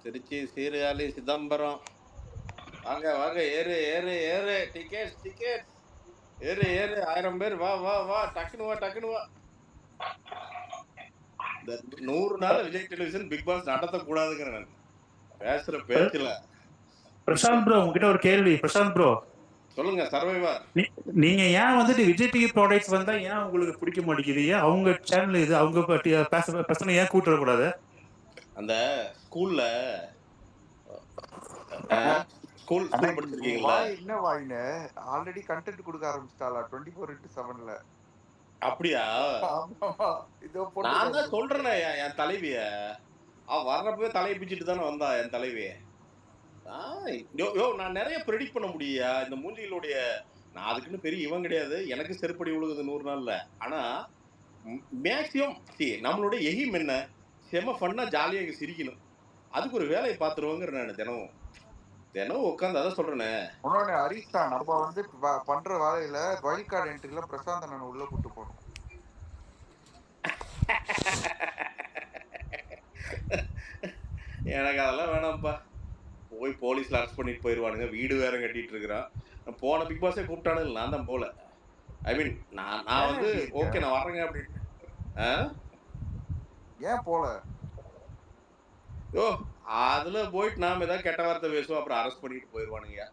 திருச்சி, சீர்காழி, சிதம்பரம். வாங்க, வாங்க. ஏறு, ஏறு, ஏறு. Tickets, tickets. ஏறு, ஏறு. 1000 பேர். வா, வா, வா. டக்குனு வா, டக்குனு வா. இந்த 100 நாள் விஜய் டெலிவிஷன் பிக் பாஸ் நடத்தக்கூடாதுங்கிறேன் நான். பேசுற பேச்சுல. பிரசாந்த் ப்ரோ, உங்ககிட்ட ஒரு கேள்வி. பிரசாந்த் ப்ரோ, சொல்லுங்க. சர்வைவர். நீங்க ஏன் வந்துட்டு விஜய் டிவி ப்ராடக்ட்ஸ் வந்தா ஏன் உங்களுக்கு பிடிக்க மாட்டேங்குது? ஏன் அவங்க சேனல் இது அவங்க பசங்க ஏன் கூட்டு வரக்கூடாது? அந்த ஸ்கூல்ல ஸ்கூல் படிச்சிருக்கீங்களா? என்ன வாயின ஆல்ரெடி கண்டென்ட் கொடுக்க ஆரம்பிச்சிட்டாளா 24x7ல? அப்படியா? நான் தான் சொல்றேனே என் தலைவிய. வர்றப்பவே தலையை பிச்சுட்டு தானே வந்தா என் தலைவி. நான் நிறைய ப்ரெடிக்ட் பண்ண முடியா இந்த மூஞ்சிகளுடைய. நான் அதுக்குன்னு பெரிய இவன் கிடையாது. எனக்கு செருப்படி விழுகுது 100 நாள்ல. ஆனா மேக்சிமம் நம்மளுடைய எய்ம் என்ன? செம ஃபன்னா ஜாலியாக சிரிக்கணும். அதுக்கு ஒரு வேலையை பார்த்துருவோங்கிற நான் தினம் உட்காந்து அதான் சொல்றேனே. உன்னோட ஹரிஷ் தான் நம்ம வந்து பண்ற வேலையில வைல்ட் கார்டு என்ட்ரில பிரசாந்த் அண்ணன் உள்ள கூட்டு போனோம். எனக்கு அதெல்லாம் வேணாம்ப்பா. போய் போலீஸ்ல அரெஸ்ட் பண்ணிட்டு போயிடுவானுங்க. வீடு வேற கட்டிட்டு இருக்கிறான். போன பிக் பாஸே கூப்பிட்டானு நான் தான் போல. ஐ மீன் நான் வந்து ஓகே நான் வர்றேங்க அப்படின்னு. ஏன் போல? அதுல போயிட்டு நாம ஏதாவது கெட்ட வார்த்தை பேசுவோம். அப்புறம் அரெஸ்ட் பண்ணிட்டு போயிடுவானுங்க.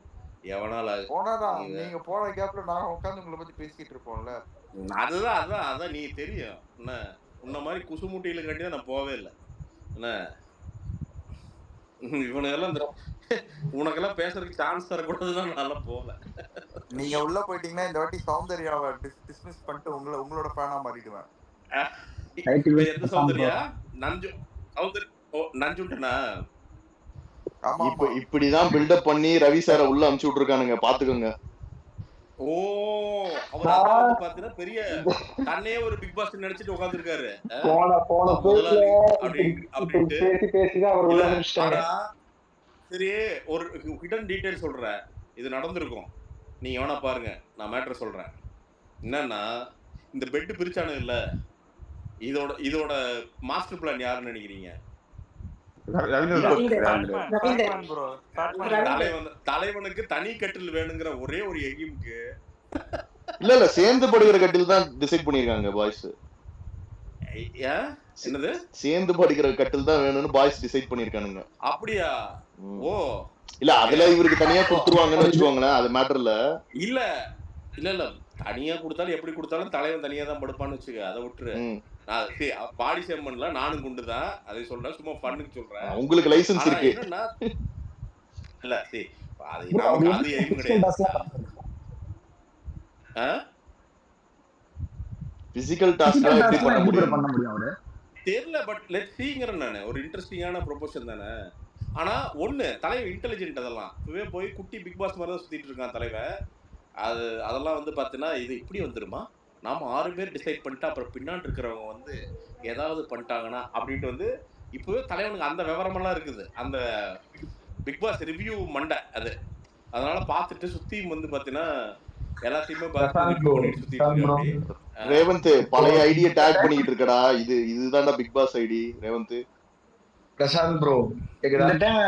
எவனால போனாதான் நீங்க போன கேப்ல நான் உட்காந்து உங்களை பத்தி பேசிட்டு இருப்போம்ல. அதுதான் நீ தெரியும் என்ன. உன்ன மாதிரி குசுமுட்டியில கட்டி தான் நான் போவே இல்லை என்ன. இவனுக்கெல்லாம் உனக்கெல்லாம் பேசுறதுக்கு சான்ஸ் தரக்கூடாதுதான் நல்லா போகல. நீங்க உள்ள போயிட்டீங்கன்னா இந்த வாட்டி சௌந்தர்யாவை டிஸ்மிஸ் பண்ணிட்டு உங்களோட ஃபேனா மாறிடுவேன். எந்த சௌந்தர்யா? நஞ்சுண்டனா? இப்படிதான் பில்டப் பண்ணி ரவி சார உள்ள அனுப்பிச்சு விட்டுருக்கானுங்க, பாத்துக்கோங்க. அவர் பாத்தீங்கன்னா பெரிய தன்னையே ஒரு பிக் பாஸ் நினைச்சிட்டு உட்காந்துருக்காரு. சரி, ஒரு ஹிடன் டீடைல் சொல்றேன். இது நடந்திருக்கும், நீங்க வேணா பாருங்க. நான் மேட்டர் சொல்றேன். என்னன்னா இந்த பெட் பிரிச்சானு இல்ல, இதோட மாஸ்டர் பிளான் யாருன்னு நினைக்கிறீங்க? தலைவனுக்கு தனி கட்டில் வேணுங்கிற ஒரே ஒரு எகிம்க்கு இல்ல சேர்ந்து படுகிற கட்டில் தான் டிசைட் பண்ணிருக்காங்க பாய்ஸ். என்னது சேர்ந்து படிக்கிற கட்டில் தான் வேணும்னு பாய்ஸ் டிசைட் பண்ணிருக்கானுங்க. அப்படியா? ஓ இல்ல அதுல இவருக்கு தனியா கொடுத்துருவாங்கன்னு வச்சுக்கோங்களேன். அது மேட்டர்ல இல்ல இல்ல தனியா கொடுத்தாலும் எப்படி கொடுத்தாலும் தலைவன் தனியா தான் படுப்பான்னு வச்சுக்க. அதை விட்டுரு. பாடி சேமன்ல நானும் குண்டுதான். அதை சொல்றேன், சும்மா பண்ணுக்கு சொல்றேன். உங்களுக்கு லைசன்ஸ் இருக்கு இல்ல? அது எதுவும் கிடையாது. பிசிக்கல் டாஸ்க் எப்படி பண்ண முடியும் தெரியல. பட் லெட்ஸ் சீங்கறேன் நானு. ஒரு இன்ட்ரெஸ்டிங்கான ப்ரொபோசல் தானே. ஆனா ஒண்ணு, தலைவன் இன்டெலிஜென்ட். அதெல்லாம் இப்பவே போய் குட்டி பிக் பாஸ் மாதிரி தான் சுத்திட்டு இருக்கான் தலைவன். அதெல்லாம் வந்து பாத்தீங்கன்னா இது இப்படி வந்துருமா, நாம 6 பேர் டிசைட் பண்ணிட்டு அப்புறம் பின்னாடி இருக்கிறவங்க வந்து ஏதாவது பண்ணிட்டாங்கன்னா அப்படின்ட்டு வந்து இப்பவே தலைவனுக்கு அந்த விவரமெல்லாம் இருக்குது. அந்த பிக் பாஸ் ரிவ்யூ மண்டை அது. அதனால பார்த்துட்டு சுத்தியும் வந்து பாத்தீங்கன்னா எல்லாத்தையுமே ரேவந்த் பழைய ஐடிய டேக் பண்ணிட்டு இருக்கடா. இதுதான்டா Bigg Boss ID. Revanth Prashanth bro இந்த டைம்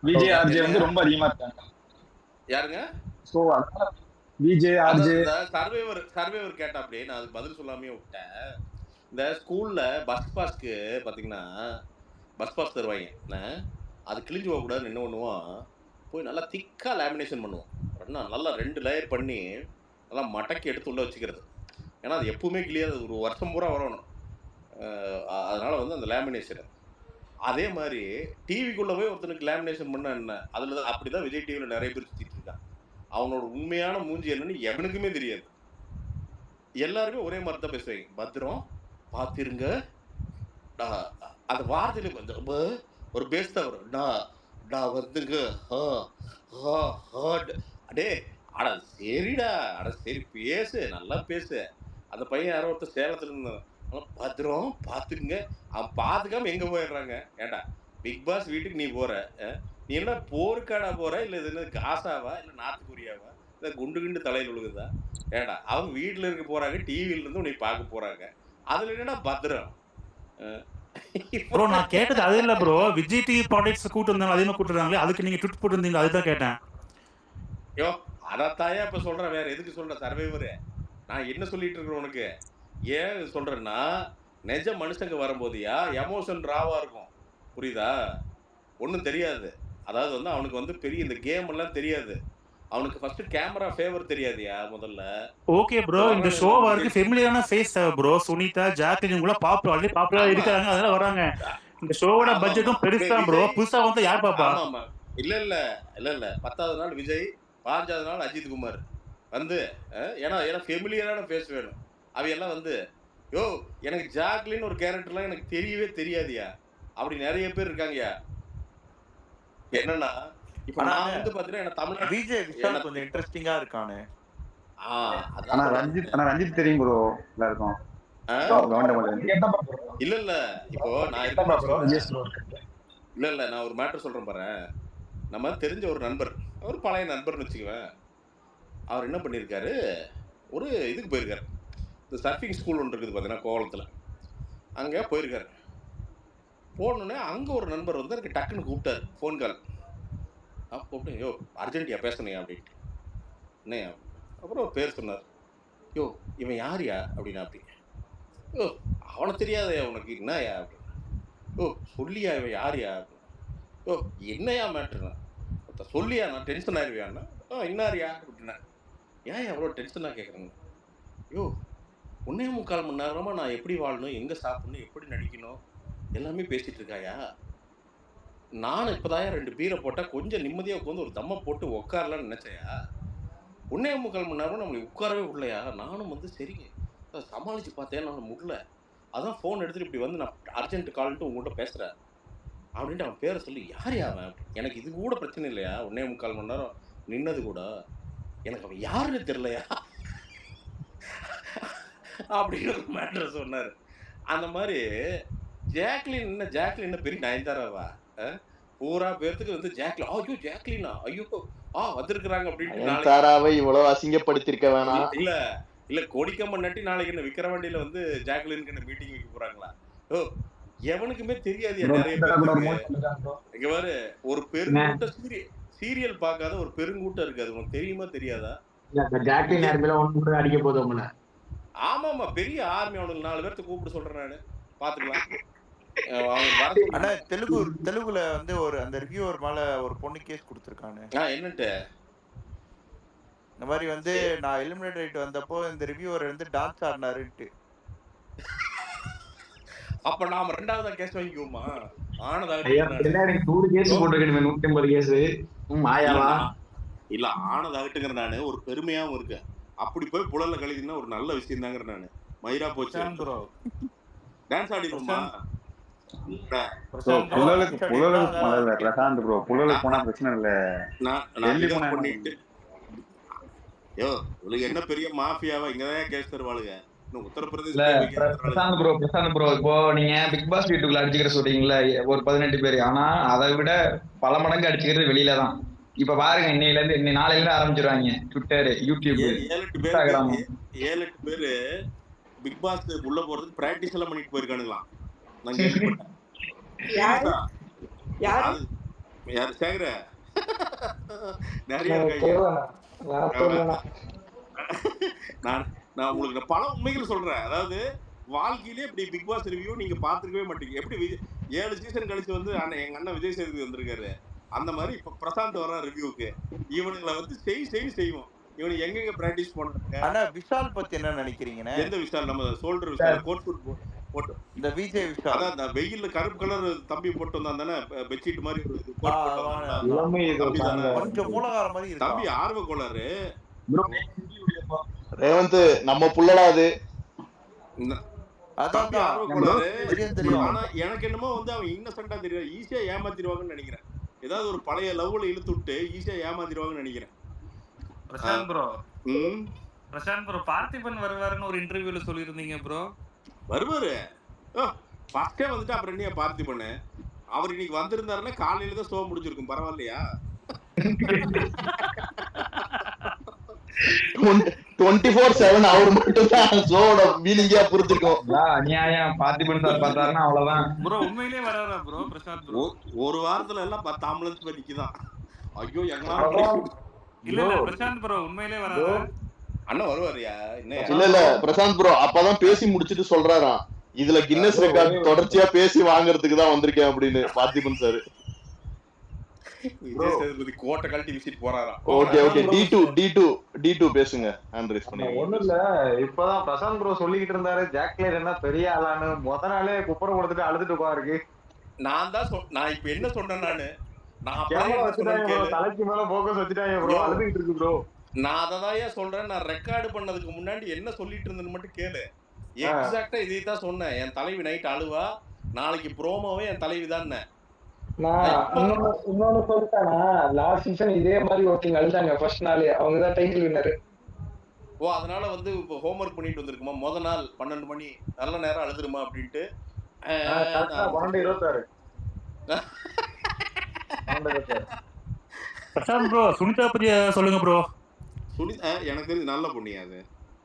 விஜய் ஆர்ஜே வந்து ரொம்ப அதிகமா இருக்காங்க. யாருங்க? சோ விஜய் ஆர்ஜே சர்வைவர் கேட்டா அப்படியே நான் அதுக்கு பதில் சொல்லாமே விட்டேன். இந்த ஸ்கூல்ல பஸ் பாஸ்க்கு பாத்தீங்கன்னா பஸ் பாஸ் தருவாங்க. அது கிழிஞ்சு போக கூடாதுன்னு என்ன பண்ணுவோம், போய் நல்லா திக்கா லேமினேஷன் பண்ணுவோம். நல்லா 2 லேயர் பண்ணி நல்லா மடக்கி எடுத்து உள்ள வச்சுக்கிறது. ஏன்னா அது எப்பவுமே கிளியாது, ஒரு வருஷம் பூரா வரணும். அதனால வந்து அந்த லேமினேஷன் அதே மாதிரி டிவிக்குள்ள போய் ஒருத்தனுக்கு லேமினேஷன் பண்ண என்ன, அதுல தான் அப்படிதான் விஜய் டிவில நிறைய பேர் சுத்திட்டு இருக்கான். அவனோட உண்மையான மூஞ்சி என்னன்னு எவனுக்குமே தெரியாது. எல்லாருமே ஒரே மாதிரி தான் பேசுவாங்க. பத்திரம் பாத்திருங்க, அந்த வார்த்தையில ஒரு பேஸ் தான் வரும். நான் வந்துங்க அடே அட சரிடா, அட சரி பேசு, நல்லா பேசு. அந்த பையன் யாரோ ஒருத்தர் சேலத்துல இருந்தான். பத்திரம் பாத்துக்குங்க. அவன் பாத்துக்காம எங்க போயிடுறாங்க. ஏண்டா பிக் பாஸ் வீட்டுக்கு நீ போற, நீ என்ன போருக்காடா போற, இல்ல இது என்ன காசாவா, இல்ல நார்த் கொரியாவா, இல்ல குண்டு தலையில் விழுகுதா? ஏண்டா அவங்க வீட்டுல இருக்க போறாங்க, டிவில இருந்து உன்னை பார்க்க போறாங்க. அதுல என்னன்னா பத்திரம் ப்ரோ நான் கேட்டது அது இல்ல ப்ரோ. விஜய் டிவி ப்ராடக்ட்ஸ் கூட்டு வந்தாங்க அதிகமா கூட்டுறாங்களே, அதுக்கு நீங்க ட்விட் போட்டுருந்தீங்க, அதுதான் கேட்டேன். யோ அதாத்தாயா இப்ப சொல்றேன், வேற எதுக்கு சொல்ற சர்வைவரு? நான் என்ன சொல்லிட்டு இருக்கிறேன் உனக்கு? ஏன் சொல்றேன்னா, நிஜ மனுஷங்க வரும்போதுயா எமோஷன் ராவா இருக்கும், புரியுதா? ஒன்றும் தெரியாது. அதாவது வந்து அவனுக்கு வந்து பெரிய இந்த கேம் எல்லாம் தெரியாது. அவனுக்கு ஃபர்ஸ்ட் கேமரா ஃபேவர் தெரியாதுயா முதல்ல. ஓகே ப்ரோ, இந்த ஷோ வரதுக்கு ஃபெமிலியரான ஃபேஸ் தேவை ப்ரோ. சுனிதா, ஜாக்லின் இவங்க எல்லாம் பாப்புலரா ஆமா இருக்காங்க, அதெல்லாம் வராங்க. இந்த ஷோவோட ஆமா ஆமா பட்ஜெட்டும் பெருசுதான் ப்ரோ. விஜய் புதுசா வந்து யார் பாப்பா? ஆமா ஆமா இல்ல இல்ல இல்ல இல்ல 10வது நாள் விஜய், 15வது நாள் அஜித் குமார் வந்து ஏன்னா ஏன்னா ஃபெமிலியரான ஃபேஸ் வேணும். அவையெல்லாம் வந்து யோ எனக்கு ஜாக்லின் ஒரு கேரக்டர்லாம் எனக்கு தெரியவே தெரியாதுயா, அப்படி நிறைய பேர் இருக்காங்கயா. என்னன்னா இப்ப ஆனா நான் வந்து பாத்தீங்கன்னா என்ன தமிழ்நாடு விஜய் விஷால் கொஞ்சம் இன்ட்ரெஸ்டிங்கா இருக்கானே. அதான் ஆனா சொல்றேன். ரஞ்சித் தெரியும் ப்ரோ எல்லாருக்கும். ஆ? இல்ல இல்ல இப்போ நான் இல்ல இல்ல நான் ஒரு மேட்டர் சொல்றேன் பாரு. நம்ம தெரிஞ்ச ஒரு நண்பர், ஒரு பழைய நண்பர்னு வச்சுக்குவேன். அவர் என்ன பண்ணியிருக்காரு, ஒரு இதுக்கு போயிருக்காரு. இந்த சர்ஃபிங் ஸ்கூல் ஒன்று இருக்குது பார்த்தீங்கன்னா கோவளத்தில், அங்கே போயிருக்காரு. போனோடனே அங்கே ஒரு நண்பர் வந்து எனக்கு டக்குன்னு கூப்பிட்டாரு, ஃபோன் கால். கூப்பிட்டு யோ அர்ஜென்ட்டியா பேசணையா அப்படின்ட்டு. என்னையா? அப்புறம் ஒரு பேர் சொன்னார். யோ இவன் யாரியா அப்படின்னா அப்படி. யோ அவனை தெரியாதயா உனக்கு என்னயா அப்படின்னு. யோ சொல்லியா இவன் யாரியா அப்படின்னு. யோ என்னையா மேட்ருண்ணா சொல்லியா, நான் டென்ஷன் ஆயிடுவியான்னா. இன்னாரியா அப்படின்னா. ஏன் எவ்வளோ டென்ஷனாக கேட்குறேங்க? யோ 1.25 மணி நேரமாக நான் எப்படி வாழணும், எங்கே சாப்பிடணும், எப்படி நடிக்கணும் எல்லாமே பேசிகிட்டு இருக்காயா. நானும் இப்போதாயா 2 பீரை போட்டால் கொஞ்சம் நிம்மதியாக உட்காந்து ஒரு தம்மை போட்டு உட்காரலான்னு நினச்சையா. 1.25 மணி நேரம் நம்மளுக்கு உட்காரவே விடலையா. நானும் வந்து சரிங்க சமாளித்து பார்த்தேன், நான் முடியல. அதான் ஃபோன் எடுத்துகிட்டு இப்படி வந்து நான் அர்ஜென்ட் கால்ட்டு உங்கள்கிட்ட பேசுகிறேன் அப்படின்ட்டு அவன் பேரை சொல்லி. யார் அவன்? எனக்கு இது கூட பிரச்சனை இல்லையா, 1.25 மணி நேரம் நின்னது கூட, எனக்கு அவன் யாருன்னு தெரியலையா அப்படின்னு ஒரு மேட்ரு சொன்னார். அந்த மாதிரி ஜாக்லின் என்ன பெரிய நயன்தாராவா? பூரா பேர்த்துக்கு வந்து ஜாக்லின், ஐயோ ஜாக்லினா, ஐயோ வந்திருக்கிறாங்க அப்படின்ட்டு நயன்தாராவை இவ்வளவு அசிங்கப்படுத்திருக்க வேணாம். இல்ல இல்ல கோடிக்கம்மன் நட்டி நாளைக்கு என்ன விக்கிரவாண்டியில வந்து ஜாக்லினுக்கு என்ன மீட்டிங் வைக்க போறாங்களா? ஓ எவனுக்குமே தெரியாது. நிறைய பேர் இங்க பாரு, ஒரு பெருங்கூட்ட சீரியல் பார்க்காத ஒரு பெருங்கூட்டம் இருக்கு, அது உனக்கு தெரியுமா தெரியாதா? அடிக்க போதும். ஆமாமா பெரிய ஆர்மி, அவனுக்கு 4 பேர்த்த கூப்பிட்டு சொல்றேன் நானு, பாத்துக்கலாம். ஆனா தெலுங்குல வந்து ஒரு அந்த ரிவ்யூவர் மேல ஒரு பொண்ணு கேஸ் கொடுத்திருக்கானே. என்னட்டு இந்த மாதிரி வந்து நான் எலிமினேட் ஆயிட்டு வந்தப்போ இந்த ரிவ்யூவர் வந்து டான்ஸ் ஆடினாருன்ட்டு. அப்ப நாம 2வது கேஸ் வாங்கிக்குவோமா? ஆனதாக இல்ல ஆனதாகட்டுங்கிற நானு ஒரு பெருமையாவும் இருக்கு. அப்படி போய் புலல்ல கழிதுன்னா ஒரு நல்ல விஷயம் தாங்கிற நானு. மயிரா போச்சு டான்ஸ் ஆடிடுவோமா? பிரசாந்த் ப்ரோ புலலுக்கு போனா பிரச்சனை இல்ல. நான் பண்ணிட்டு யோ உங்களுக்கு என்ன பெரிய மாஃபியாவா இங்கதான் கேஸ் தருவாளுங்க. பிரசாந்த் ப்ரோ இப்போ நீங்க பிக் பாஸ் வீட்டுக்குள்ள அடிச்சுக்கிற சொல்றீங்களா ஒரு 18 பேர், ஆனா அதை விட பல மடங்கு அடிச்சுக்கிறது வெளியில தான். இப்ப பாருங்க நாளையில இருந்து ஆரம்பிச்சிருவாங்க ட்விட்டர், யூடியூப், இன்ஸ்டாகிராம். 7-8 பேரு பிக் பாஸ் உள்ள போறதுக்கு பிராக்டிஸ் எல்லாம் பண்ணிட்டு போயிருக்கானுங்களாம். நான் கேள்விப்பட்டேன். யாரு சேகர நிறைய இருக்காங்க. நான் உங்களுக்கு பல உண்மைகள் சொல்றேன். அதாவது வாழ்க்கையிலே இப்படி பிக் பாஸ் ரிவ்யூ நீங்க பாத்துருக்கவே மாட்டீங்க. எப்படி 7 சீசன் கழிச்சு வந்து எங்க அண்ணன் விஜய் சேதுபதி வந்திருக்காரு, அந்த மாதிரி இப்ப பிரசாந்த் வர்ற ரிவ்யூக்கு இவனுங்களை வந்து செய்வோம். இவனு எங்க பிராக்டிஸ் பண்ணாங்க. ஆனா விஷால் பத்தி என்ன நினைக்கிறீங்க? எந்த விஷால்? நம்ம சோல்டர் விஷால், கோட் சூட் போட்டு இந்த விஜய் விஷால், அதான் இந்த வெயில்ல கருப்பு கலர் தம்பி போட்டு வந்தான் தானே, பெட்ஷீட் மாதிரி ஒரு கோட் போட்டு கொஞ்சம் மூலகார மாதிரி இருக்கு தம்பி, ஆர்வ கோளாறு. ரேவந்த் நம்ம புள்ளடா அது. ஆனா எனக்கு என்னமோ வந்து அவன் இன்னசென்ட்டா தெரியும், ஈஸியா ஏமாத்திடுவாங்கன்னு நினைக்கிறேன். ஏதாவது ஒரு பழைய லவ்ல இழுத்து விட்டு ஈஸியா ஏமாத்திடுவாங்கன்னு நினைக்கிறேன். பிரசாந்த் ப்ரோ பார்த்திபன் வருவாருன்னு ஒரு இன்டர்வியூல சொல்லியிருந்தீங்க ப்ரோ. வருவாரு, ஃபர்ஸ்டே வந்துட்டு அப்புறம் என்ன பார்த்திபன்? அவர் இன்னைக்கு வந்திருந்தாருன்னா காலையில தான் ஷோ முடிஞ்சிருக்கும், பரவாயில்லையா? 24/7 அவர் மட்டும் தான் ஷோட மீனிங்கா புரிஞ்சுக்கும். அநியாயம் பார்த்திபன் சார் பார்த்தாருன்னா அவ்வளவுதான். ப்ரோ உண்மையிலேயே வராரா ப்ரோ பிரசாந்த் ப்ரோ? ஒரு வாரத்துல எல்லாம் 10 ஆம்புலன்ஸ் போய் நிக்குதான். ஐயோ எங்க இல்ல பிரசாந்த் ப்ரோ உண்மையிலேயே வராரா? அண்ணா வருவாரியா? இல்ல பிரசாந்த் ப்ரோ அப்பதான் பேசி முடிச்சிட்டு சொல்றாராம், இதுல கின்னஸ் ரெக்கார்ட் தொடர்ச்சியா பேசி வாங்குறதுக்கு தான் வந்திருக்கேன் அப்படின்னு பார்த்திபன் சார். கோட்டை கழட்டி விசிட் போறாராம். ஓகே ஓகே D2 பேசுங்க. ஹேண்ட் ரைஸ் பண்ணி. ஒண்ணும் இல்ல, இப்பதான் பிரசாந்த் ப்ரோ சொல்லிக்கிட்டு இருந்தாரு ஜாக்லின் என்ன பெரிய ஆளான்னு. முத நாளே குப்பரை கொடுத்துட்டு அழுதுட்டு உட்காருக்கு. நான் இப்ப என்ன சொன்னேன், தலைக்கு மேல போக்கஸ் வச்சுட்டாங்க ப்ரோ, அழுதுகிட்டு இருக்கு ப்ரோ. நான் அதான் சொல்றேன், நான் ரெக்கார்டு பண்ணதுக்கு முன்னாடி என்ன சொல்லிட்டு இருந்தேன்னு மட்டும் கேளு. எக்ஸாக்டா இதே தான் சொன்னேன். என் தலைவி நைட் அழுவா, நாளைக்கு ப்ரோமோவே என் தலைவி தான். இன்னொன்னு சொல்லிட்டானா, லாஸ்ட் சீசன் இதே மாதிரி ஒருத்தங்க அழுதாங்க ஃபர்ஸ்ட் நாள், அவங்க தான் டைட்டில் வின்னர். ஓ அதனால வந்து இப்போ ஹோம்வொர்க் பண்ணிட்டு வந்திருக்குமா, முத நாள் 12 மணி நல்ல நேரம் அழுதுருமா அப்படின்ட்டு. 12:26 பிரசாந்த் ப்ரோ சுனிதா பத்தி சொல்லுங்க ப்ரோ. சுனிதா எனக்கு தெரிஞ்சு நல்ல பொண்ணு, அது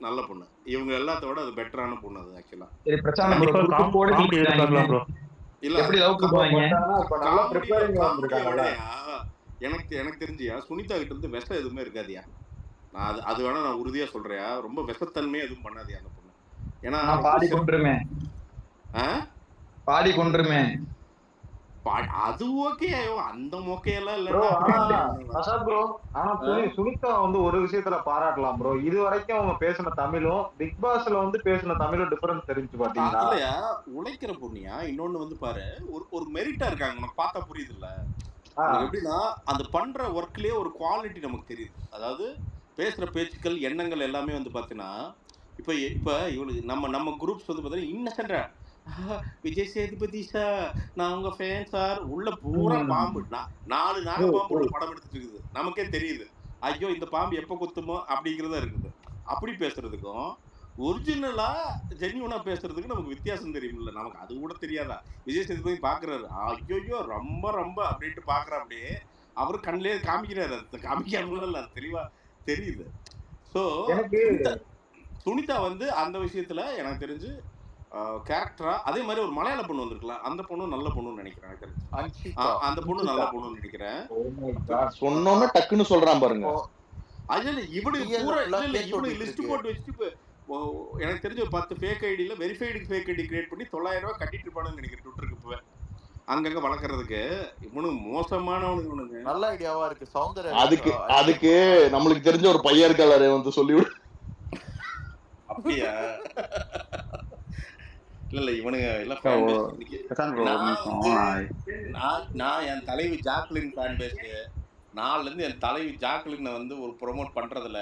நல்ல பொண்ணு. இவங்க எல்லாத்தோட அது பெட்டரான பொண்ணு அது ஆக்சுவலா. சரி பிரசாந்த் ப்ரோ காமெடி எடுத்துக்கலாம் ப்ரோ. இல்ல எப்படி லவ் பண்ணுவாங்க? நல்லா ப்ரிப்பேரிங் வந்திருக்காங்கல. எனக்கு தெரிஞ்சியா சுனிதா கிட்ட இருந்து விஷம் எதுவுமே இருக்காதியா. நான் அது வேணா நான் உறுதியா சொல்றேன், ரொம்ப விஷத்தன்மையே எதுவும் பண்ணாதியா அந்த பொண்ணு. ஏன்னா பாடி கொண்டுருமே பாடி கொண்டுருமே அது ஓகே. அந்த மொக்கையெல்லாம் இல்ல பிரசாத் ப்ரோ. ஆனா சுனிதா வந்து ஒரு விஷயத்துல பாராட்டலாம் ப்ரோ, இது வரைக்கும் அவங்க பேசின தமிழும் பிக் பாஸ்ல வந்து பேசின தமிழும் டிஃபரன்ஸ் தெரிஞ்சு பாத்தீங்களா? இல்லையா உழைக்கிற பொண்ணியா. இன்னொன்னு வந்து பாரு, ஒரு மெரிட்டா இருக்காங்க, உனக்கு பார்த்தா புரியுது இல்ல. எப்படின்னா அந்த பண்ற ஒர்க்லயே ஒரு குவாலிட்டி நமக்கு தெரியுது. அதாவது பேசுற பேச்சுக்கள் எண்ணங்கள் எல்லாமே வந்து பாத்தீங்கன்னா இப்ப இவளுக்கு நம்ம குரூப்ஸ் வந்து பாத்தீங்கன்னா இன்னசென்டா விஜய் சேதுபதி சார் நான் உங்க ஃபேன் சார், உள்ள பூரா பாம்பு 4 நாக பாம்பு உள்ள படம் எடுத்துட்டு இருக்குது. நமக்கே தெரியுது ஐயோ இந்த பாம்பு எப்ப குத்துமோ அப்படிங்கிறதா இருக்குது. அப்படி பேசுறதுக்கும் ஒரிஜினலா ஜென்யூனா பேசுறதுக்கு நமக்கு வித்தியாசம் தெரியுமில்ல. நமக்கு அது கூட தெரியாதா? விஜய் சேதுபதி பாக்குறாரு, ஐயோ ரொம்ப ரொம்ப அப்படின்ட்டு பாக்குறா, அப்படியே அவரு கண்ணிலே காமிக்கிறாரு. காமிக்காம தெளிவா தெரியுது. ஸோ சுனிதா வந்து அந்த விஷயத்துல எனக்கு தெரிஞ்சு கேரக்டரா அதே மாதிரி ஒரு மலையாள பொண்ணு வந்திருக்கலாம், அந்த பொண்ணு நல்ல பொண்ணுன்னு நினைக்கிறேன். எனக்கு தெரிஞ்சு அந்த பொண்ணு நல்ல பொண்ணுன்னு நினைக்கிறேன். சொன்னோன்னு டக்குன்னு சொல்றான் பாருங்க. அதுல இவனுக்கு பூரா இவனுக்கு லிஸ்ட் போட்டு வச்சுட்டு எனக்கு தெரிஞ்ச ஒரு 10 ஃபேக் ஐடியில வெரிஃபைடு ஃபேக் ஐடி கிரியேட் பண்ணி 9,000 ரூபாய் கட்டிட்டு இருப்பானுன்னு நினைக்கிறேன் ட்விட்டருக்கு. இப்போ அங்கங்க வளர்க்கறதுக்கு இவனுக்கு மோசமானவனுக்கு இவனுக்கு நல்ல ஐடியாவா இருக்கு. சௌந்தர்யா அதுக்கு நம்மளுக்கு தெரிஞ்ச ஒரு பையன் இருக்காரு வந்து சொல்லிவிடு. அப்படியா? இல்ல இவனுங்க எல்லாம் நான் என் தலைவி ஜாக்லின் ஃபேன் பேஸ் நாள்ல இருந்து என் தலைவி ஜாக்லின் வந்து ஒரு ப்ரொமோட் பண்றதுல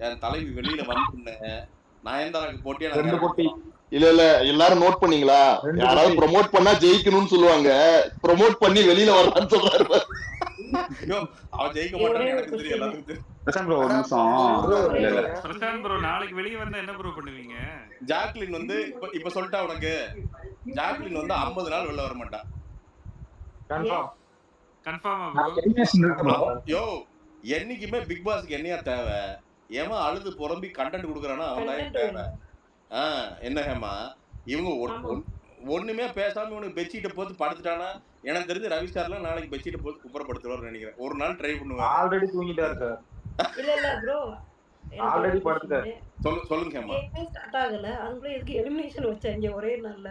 என் தலைவி வெளியில வந்து நயன்தாராக்கு போட்டியா இல்ல எல்லாரும் நோட் பண்ணீங்களா? யாராவது ப்ரொமோட் பண்ணா ஜெயிக்கணும்னு சொல்லுவாங்க, ப்ரொமோட் பண்ணி வெளியில வரலாம்னு சொல்றாரு. அவன் ஜெயிக்க மாட்டான்னு எனக்கு தெரியும், எல்லாத்துக்கும் தெரியும். பிரசாந்த் ப்ரோ ஒரு நிமிஷம். பிரசாந்த் ப்ரோ நாளைக்கு வெளிய வந்தா என்ன ப்ரோ பண்ணுவீங்க? ஜாக்லின் வந்து இப்ப சொல்லிட்டா உனக்கு, ஜாக்லின் வந்து 50 நாள் வெளில வர மாட்டா. கன்ஃபார்மா ப்ரோ? யோ என்னைக்குமே பிக் பாஸ்க்கு என்னையா தேவை? ஏமா அழுது புறம்பி கண்டென்ட் கொடுக்குறானா அவன் தான் தேவை. என்ன ஹேமா இவங்க ஒண்ணுமே பேசாம இவனுக்கு பெட்ஷீட்டை போட்டு படுத்துட்டானா எனக்கு தெரிஞ்சு ரவி சார்லாம் நாளைக்கு பெட்ஷீட்டை போட்டு குப்பரப்படுத்துவார்னு நினைக்கிறேன். ஒரு நாள் ட்ரை பண்ணுவாங்க. ஆல்ரெடி தூங்கிட்டாரு சார். இல்ல ப்ரோ ஆல்ரெடி படுத்துட்டாரு. சொல்லுங்க ஹேமா. ஸ்டார்ட் ஆகல அதுக்குள்ள எதுக்கு எலிமினேஷன் வச்சாங்க ஒரே நாள்ல?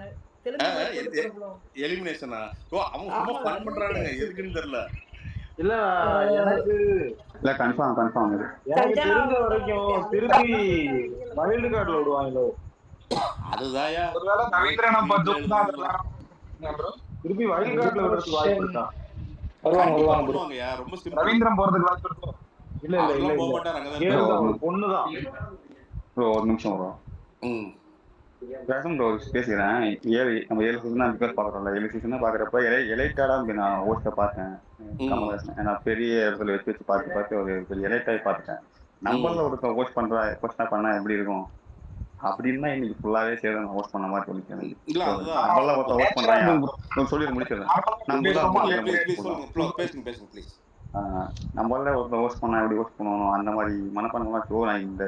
எலிமினேஷனா? ஓ அவங்க சும்மா ஃபன் பண்றானுங்க, எதுக்குன்னு தெரியல. இல்ல எனக்கு இல்ல கன்ஃபார்ம் எனக்கு தெரிஞ்ச வரைக்கும் திருப்பி வைல்ட் கார்டுல விடுவாங்களோ. அதுதாயா ஒருவேளை ரவீந்திரனை திருப்பி வைல்ட் கார்டுல விடுறதுக்கு வாய்ப்பு இருக்கா? வருவாங்கயா, ரொம்ப சிம்பிள். ரவீந்திரன் போறதுக்கு வாய்ப்பு இருக்கா? இல்ல போக மாட்டாங்க. பொண்ணுதான் ப்ரோ. ஒரு நிமிஷம் ப்ரோ. ப்ரோ பேசுகிறேன். நம்ம 7 சீசனா பேர் பாக்குறோம்ல, 7 சீசனா பாக்குறப்ப எலைட்டாடா நான் ஹோஸ்ட பார்த்தேன். கமல்ஹாசன் நான் பெரிய இடத்துல வச்சு பார்த்து ஒரு பெரிய எலைட்டாய் பார்த்துட்டேன். நம்மள ஒருத்தர் ஹோஸ்ட் பண்ணா எப்படி இருக்கும் அப்படின்னா இன்னைக்கு ஃபுல்லாவே சேர்ந்து நான் ஹோஸ்ட் பண்ண மாதிரி சொல்லிக்கிறேன். நம்மள ஒருத்தர் ஹோஸ்ட் பண்றாங்க சொல்லி முடிச்சிடறேன். பேசுங்க ப்ளீஸ். நம்மளால ஒருத்தர் ஹோஸ்ட் பண்ணா எப்படி ஹோஸ்ட் பண்ணணும் அந்த மாதிரி மனப்பான்மைலாம் நான் இந்த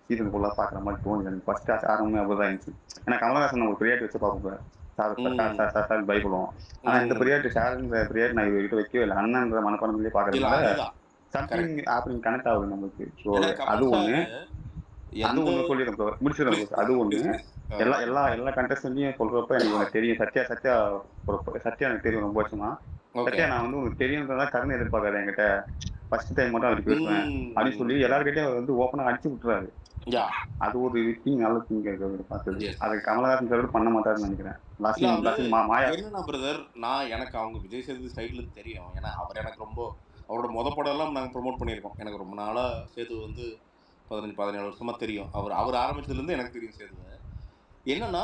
சீசன் ஃபுல்லாக பார்க்குற மாதிரி தோணுது எனக்கு. ஃபர்ஸ்ட் ஆரம்பமே அப்படிதான் இருந்துச்சு. ஏன்னா கமலஹாசன் ஒரு பிரியாட்டி வச்சு பார்ப்பேன், சார் பயப்படுவோம். ஆனா இந்த பிரியாட்டி சாருங்கிற பிரியாட்டி நான் இவர்கிட்ட வைக்கவே இல்லை, அண்ணன்ற மனப்பான்மையிலே பார்க்கறதுனால சம்திங் ஆப்பிங் கனெக்ட் ஆகுது நமக்கு. ஸோ அது ஒண்ணு சொல்லிடுறோம் முடிச்சிடும். அது ஒண்ணு எல்லா கண்டஸ்டன்ட்டையும் சொல்றப்ப எனக்கு உனக்கு தெரியும் சத்யா எனக்கு தெரியும் ரொம்ப வருஷமா. சத்யா நான் வந்து உங்களுக்கு தெரியும்ன்றதா கருணை எதிர்பார்க்காது என்கிட்ட, ஃபர்ஸ்ட் டைம் மட்டும் அவருக்கு பேசுவேன் அப்படின்னு சொல்லி எல்லாருக்கிட்டையும் அவர் வந்து ஓப்பனா அடிச்சு விட்டுறாரு. அது ஒரு திங், நல்ல திங் பார்த்தது. அது கமலஹாசன் சார் பண்ண மாட்டாருன்னு நினைக்கிறேன். மாயா என்ன பிரதர், நான் எனக்கு அவங்க விஜய் சேதுபதி சைட்ல தெரியும். ஏன்னா அவர் எனக்கு ரொம்ப அவரோட படம் எல்லாம் நாங்கள் ப்ரொமோட் பண்ணியிருக்கோம். எனக்கு ரொம்ப நாளா சேது வந்து 15-17 வருஷமா தெரியும். அவர் ஆரம்பிச்சதுலேருந்து எனக்கு தெரியும் சேதுவை. என்னன்னா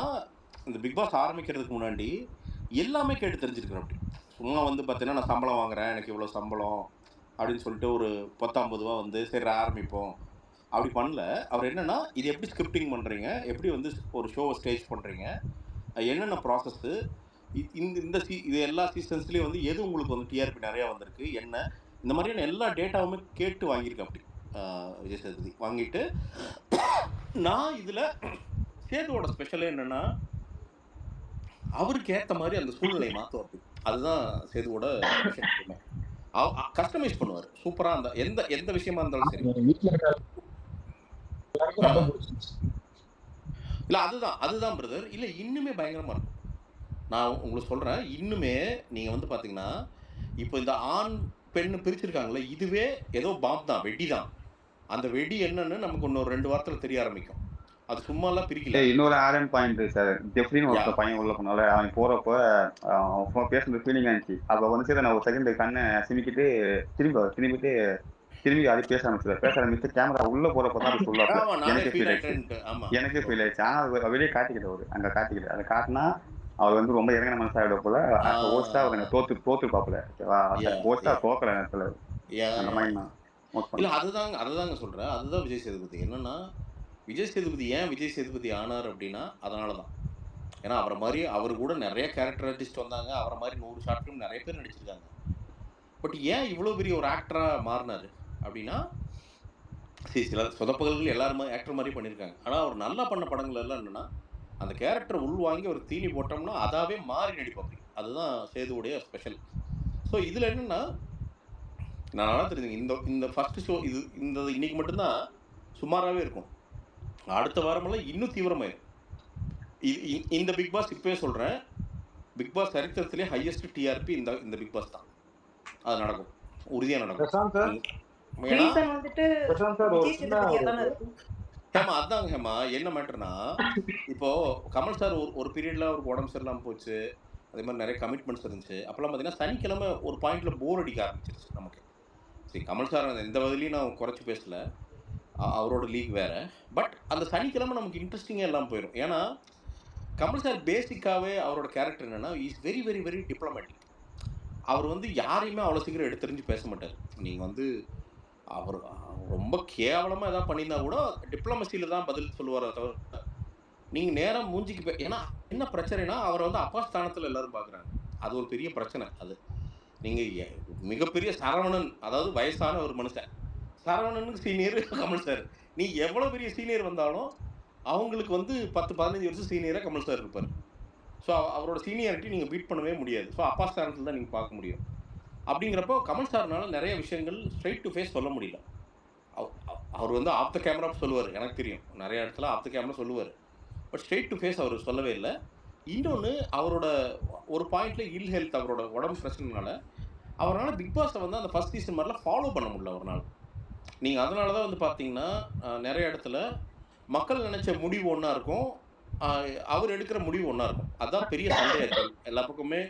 இந்த பிக் பாஸ் ஆரம்பிக்கிறதுக்கு முன்னாடி எல்லாமே கேட்டு தெரிஞ்சிருக்கிறேன். அப்படி சும்மா வந்து பார்த்தீங்கன்னா நான் சம்பளம் வாங்குறேன், எனக்கு இவ்வளோ சம்பளம் அப்படின்னு சொல்லிட்டு ஒரு 10-50 ரூபா வந்து சரி ஆரம்பிப்போம் அப்படி பண்ணல. அவர் என்னன்னா இது எப்படி ஸ்கிரிப்டிங் பண்ணுறீங்க, எப்படி வந்து ஒரு ஷோவை ஸ்டேஜ் பண்ணுறீங்க, என்னென்ன ப்ராசஸ்ஸு, இது எல்லா சீசன்ஸ்லேயும் வந்து எது உங்களுக்கு வந்து டிஆர்பி நிறையா வந்திருக்கு என்ன, இந்த மாதிரியான எல்லா டேட்டாவுமே கேட்டு வாங்கியிருக்கேன். அப்படி விஜய் சேதுபதி வாங்கிட்டு நான் இதில் சேதுவோட ஸ்பெஷலே என்னன்னா அவருக்கு ஏற்ற மாதிரி அந்த சூழ்நிலையை மாற்றுவார். அதுதான் சேதுவோட கஸ்டமைஸ் பண்ணுவார் சூப்பரா. அந்த எந்த விஷயமா இருந்தாலும் சரி இல்ல அதுதான் பிரதர். இல்ல இன்னுமே பயங்கரமா இருக்கும். நான் உங்களுக்கு சொல்றேன், இன்னுமே நீங்க வந்து பாத்தீங்கன்னா இப்போ இந்த ஆண் பெண்ணு பிரிச்சிருக்காங்களே, இதுவே ஏதோ பாம் தான், வெடி தான். அந்த வெடி என்னன்னு நமக்கு இன்னொரு 2 வாரத்துல தெரிய ஆரம்பிக்கும். அது சும்மா எல்லாம் பிரிக்கல. இன்னொரு ஆரன் பாயிண்ட் சார், ஜெஃப்ரின்னு ஒரு பையன் உள்ள போனால அவன் போறப்ப அவன் பேசுறது ஃபீலிங் ஆயிடுச்சு. அப்ப வந்து சரி நான் ஒரு செகண்ட் கண்ணை சிமிக்கிட்டு திரும்பி அது பேச ஆரம்பிச்சு கேமரா உள்ள போறப்பதான் அது சொல்லாப்ப எனக்கே ஃபீல் ஆயிடுச்சு. ஆனா அது வெளியே காட்டிக்கிட்டு அங்க காட்டிக்கிட்டு அதை காட்டினா அவர் வந்து ரொம்ப இறங்கின மனசாயிட போல ஹோஸ்டா அவர் தோத்து பாப்பல ஹோஸ்டா தோக்கல நேரத்துல அந்த மாதிரி நான் இல்ல அதுதாங்க சொல்றேன். அதுதான் விஜய் சேதுபதி. என்னன்னா விஜய் சேதுபதி ஏன் விஜய் சேதுபதி ஆனார் அப்படின்னா அதனாலதான். ஏன்னா அவரை மாதிரி அவர் கூட நிறைய கேரக்டர் ஆர்டிஸ்ட் வந்தாங்க, அவரை மாதிரி 100 ஷார்ட் ஃபிலிம் நிறைய பேர் நடிச்சிருக்காங்க. பட் ஏன் இவ்வளோ பெரிய ஒரு ஆக்டரா மாறினாரு அப்படின்னா சில சொதப்பல்கள் எல்லாரும் ஆக்டர் மாதிரி பண்ணியிருக்காங்க. ஆனால் அவர் நல்லா பண்ண படங்கள் எல்லாம் என்னன்னா அந்த கேரக்டர் உள்வாங்கி ஒரு தீனி போட்டோம்னா அதாவே மாறி நடிப்பாங்க. அதுதான் சேதுவுடைய ஸ்பெஷல். ஸோ இதில் என்னன்னா நான் நல்லா தெரிஞ்சுங்க, இந்த ஃபர்ஸ்ட் ஷோ இது இன்னைக்கு மட்டும்தான் சுமாராகவே இருக்கும். அடுத்த வாரமெல்லாம் இன்னும் தீவிரமாயிரும். இந்த பிக் பாஸ் இப்பவே சொல்றேன், பிக் பாஸ் சரித்திரத்திலே ஹையஸ்ட் டிஆர்பி இந்த பிக் பாஸ் தான். அது நடக்கும், உறுதியா நடக்கும். ஹேமா அதாங்க ஹேமா என்ன மேட்டர்னா, இப்போ கமல் சார் ஒரு பீரியட்ல அவருக்கு உடம்பு சரியில்லாம போச்சு, அதே மாதிரி நிறைய கமிட்மெண்ட்ஸ் இருந்துச்சு. அப்பெல்லாம் பார்த்தீங்கன்னா சனிக்கிழமை ஒரு பாயிண்ட்ல போர் அடிக்க ஆரம்பிச்சிருச்சு நமக்கு. சரி கமல் சார் எந்த வகையிலையும் நான் குறைச்சி பேசல, அவரோட லீக் வேற. பட் அந்த சனிக்கிழமை நமக்கு இன்ட்ரெஸ்டிங்காக எல்லாம் போயிடும். ஏன்னா கமல் சார் பேசிக்காகவே அவரோட கேரக்டர் என்னன்னா is very very very diplomatic. அவர் வந்து யாரையுமே அவ்வளோ சீக்கிரம் எடுத்தறிஞ்சு பேச மாட்டார். நீங்கள் வந்து அவர் ரொம்ப கேவலமாக எதாவது பண்ணியிருந்தா கூட டிப்ளமசியில் தான் பதில் சொல்லுவார். தவிர நீங்கள் நேரம் மூஞ்சிக்கு ஏன்னா என்ன பிரச்சனைனா அவரை வந்து அப்பா ஸ்தானத்தில் எல்லாரும் பார்க்குறாங்க. அது ஒரு பெரிய பிரச்சனை. அது நீங்கள் மிகப்பெரிய சரவணன், அதாவது வயசான ஒரு மனுஷன், சரவணனுக்கு சீனியர் கமல் சார். நீ எவ்வளோ பெரிய சீனியர் வந்தாலும் அவங்களுக்கு வந்து 10-15 வருஷம் சீனியராக கமல் சார் இருப்பார். ஸோ அவரோட சீனியாரிட்டி நீங்கள் பீட் பண்ணவே முடியாது. ஸோ அப்பா ஸ்தானத்தில் தான் நீங்கள் பார்க்க முடியும். அப்படிங்கிறப்போ கமல் சார்னால நிறைய விஷயங்கள் ஸ்ட்ரைட் டு ஃபேஸ் சொல்ல முடியல. அவர் வந்து ஆஃப் த கேமரா சொல்லுவார், எனக்கு தெரியும் நிறைய இடத்துல ஆஃப் த கேமரா சொல்லுவார். பட் ஸ்ட்ரைட் டு ஃபேஸ் அவர் சொல்லவே இல்லை. இன்னொன்று அவரோட ஒரு பாயிண்ட்ல இல் ஹெல்த், அவரோட உடம்பு பிரச்சனைனால அவரால் பிக் பாஸை வந்து அந்த ஃபர்ஸ்ட் சீசன் மாதிரிலாம் ஃபாலோ பண்ண முடியல அவரால். நீங்கள் அதனால தான் வந்து பார்த்தீங்கன்னா நிறைய இடத்துல மக்கள் நினைச்ச முடிவு ஒன்றா இருக்கும், அவர் எடுக்கிற முடிவு ஒன்றா இருக்கும். அதுதான் பெரிய சண்டையாக இருக்கும். எல்லா பக்கமே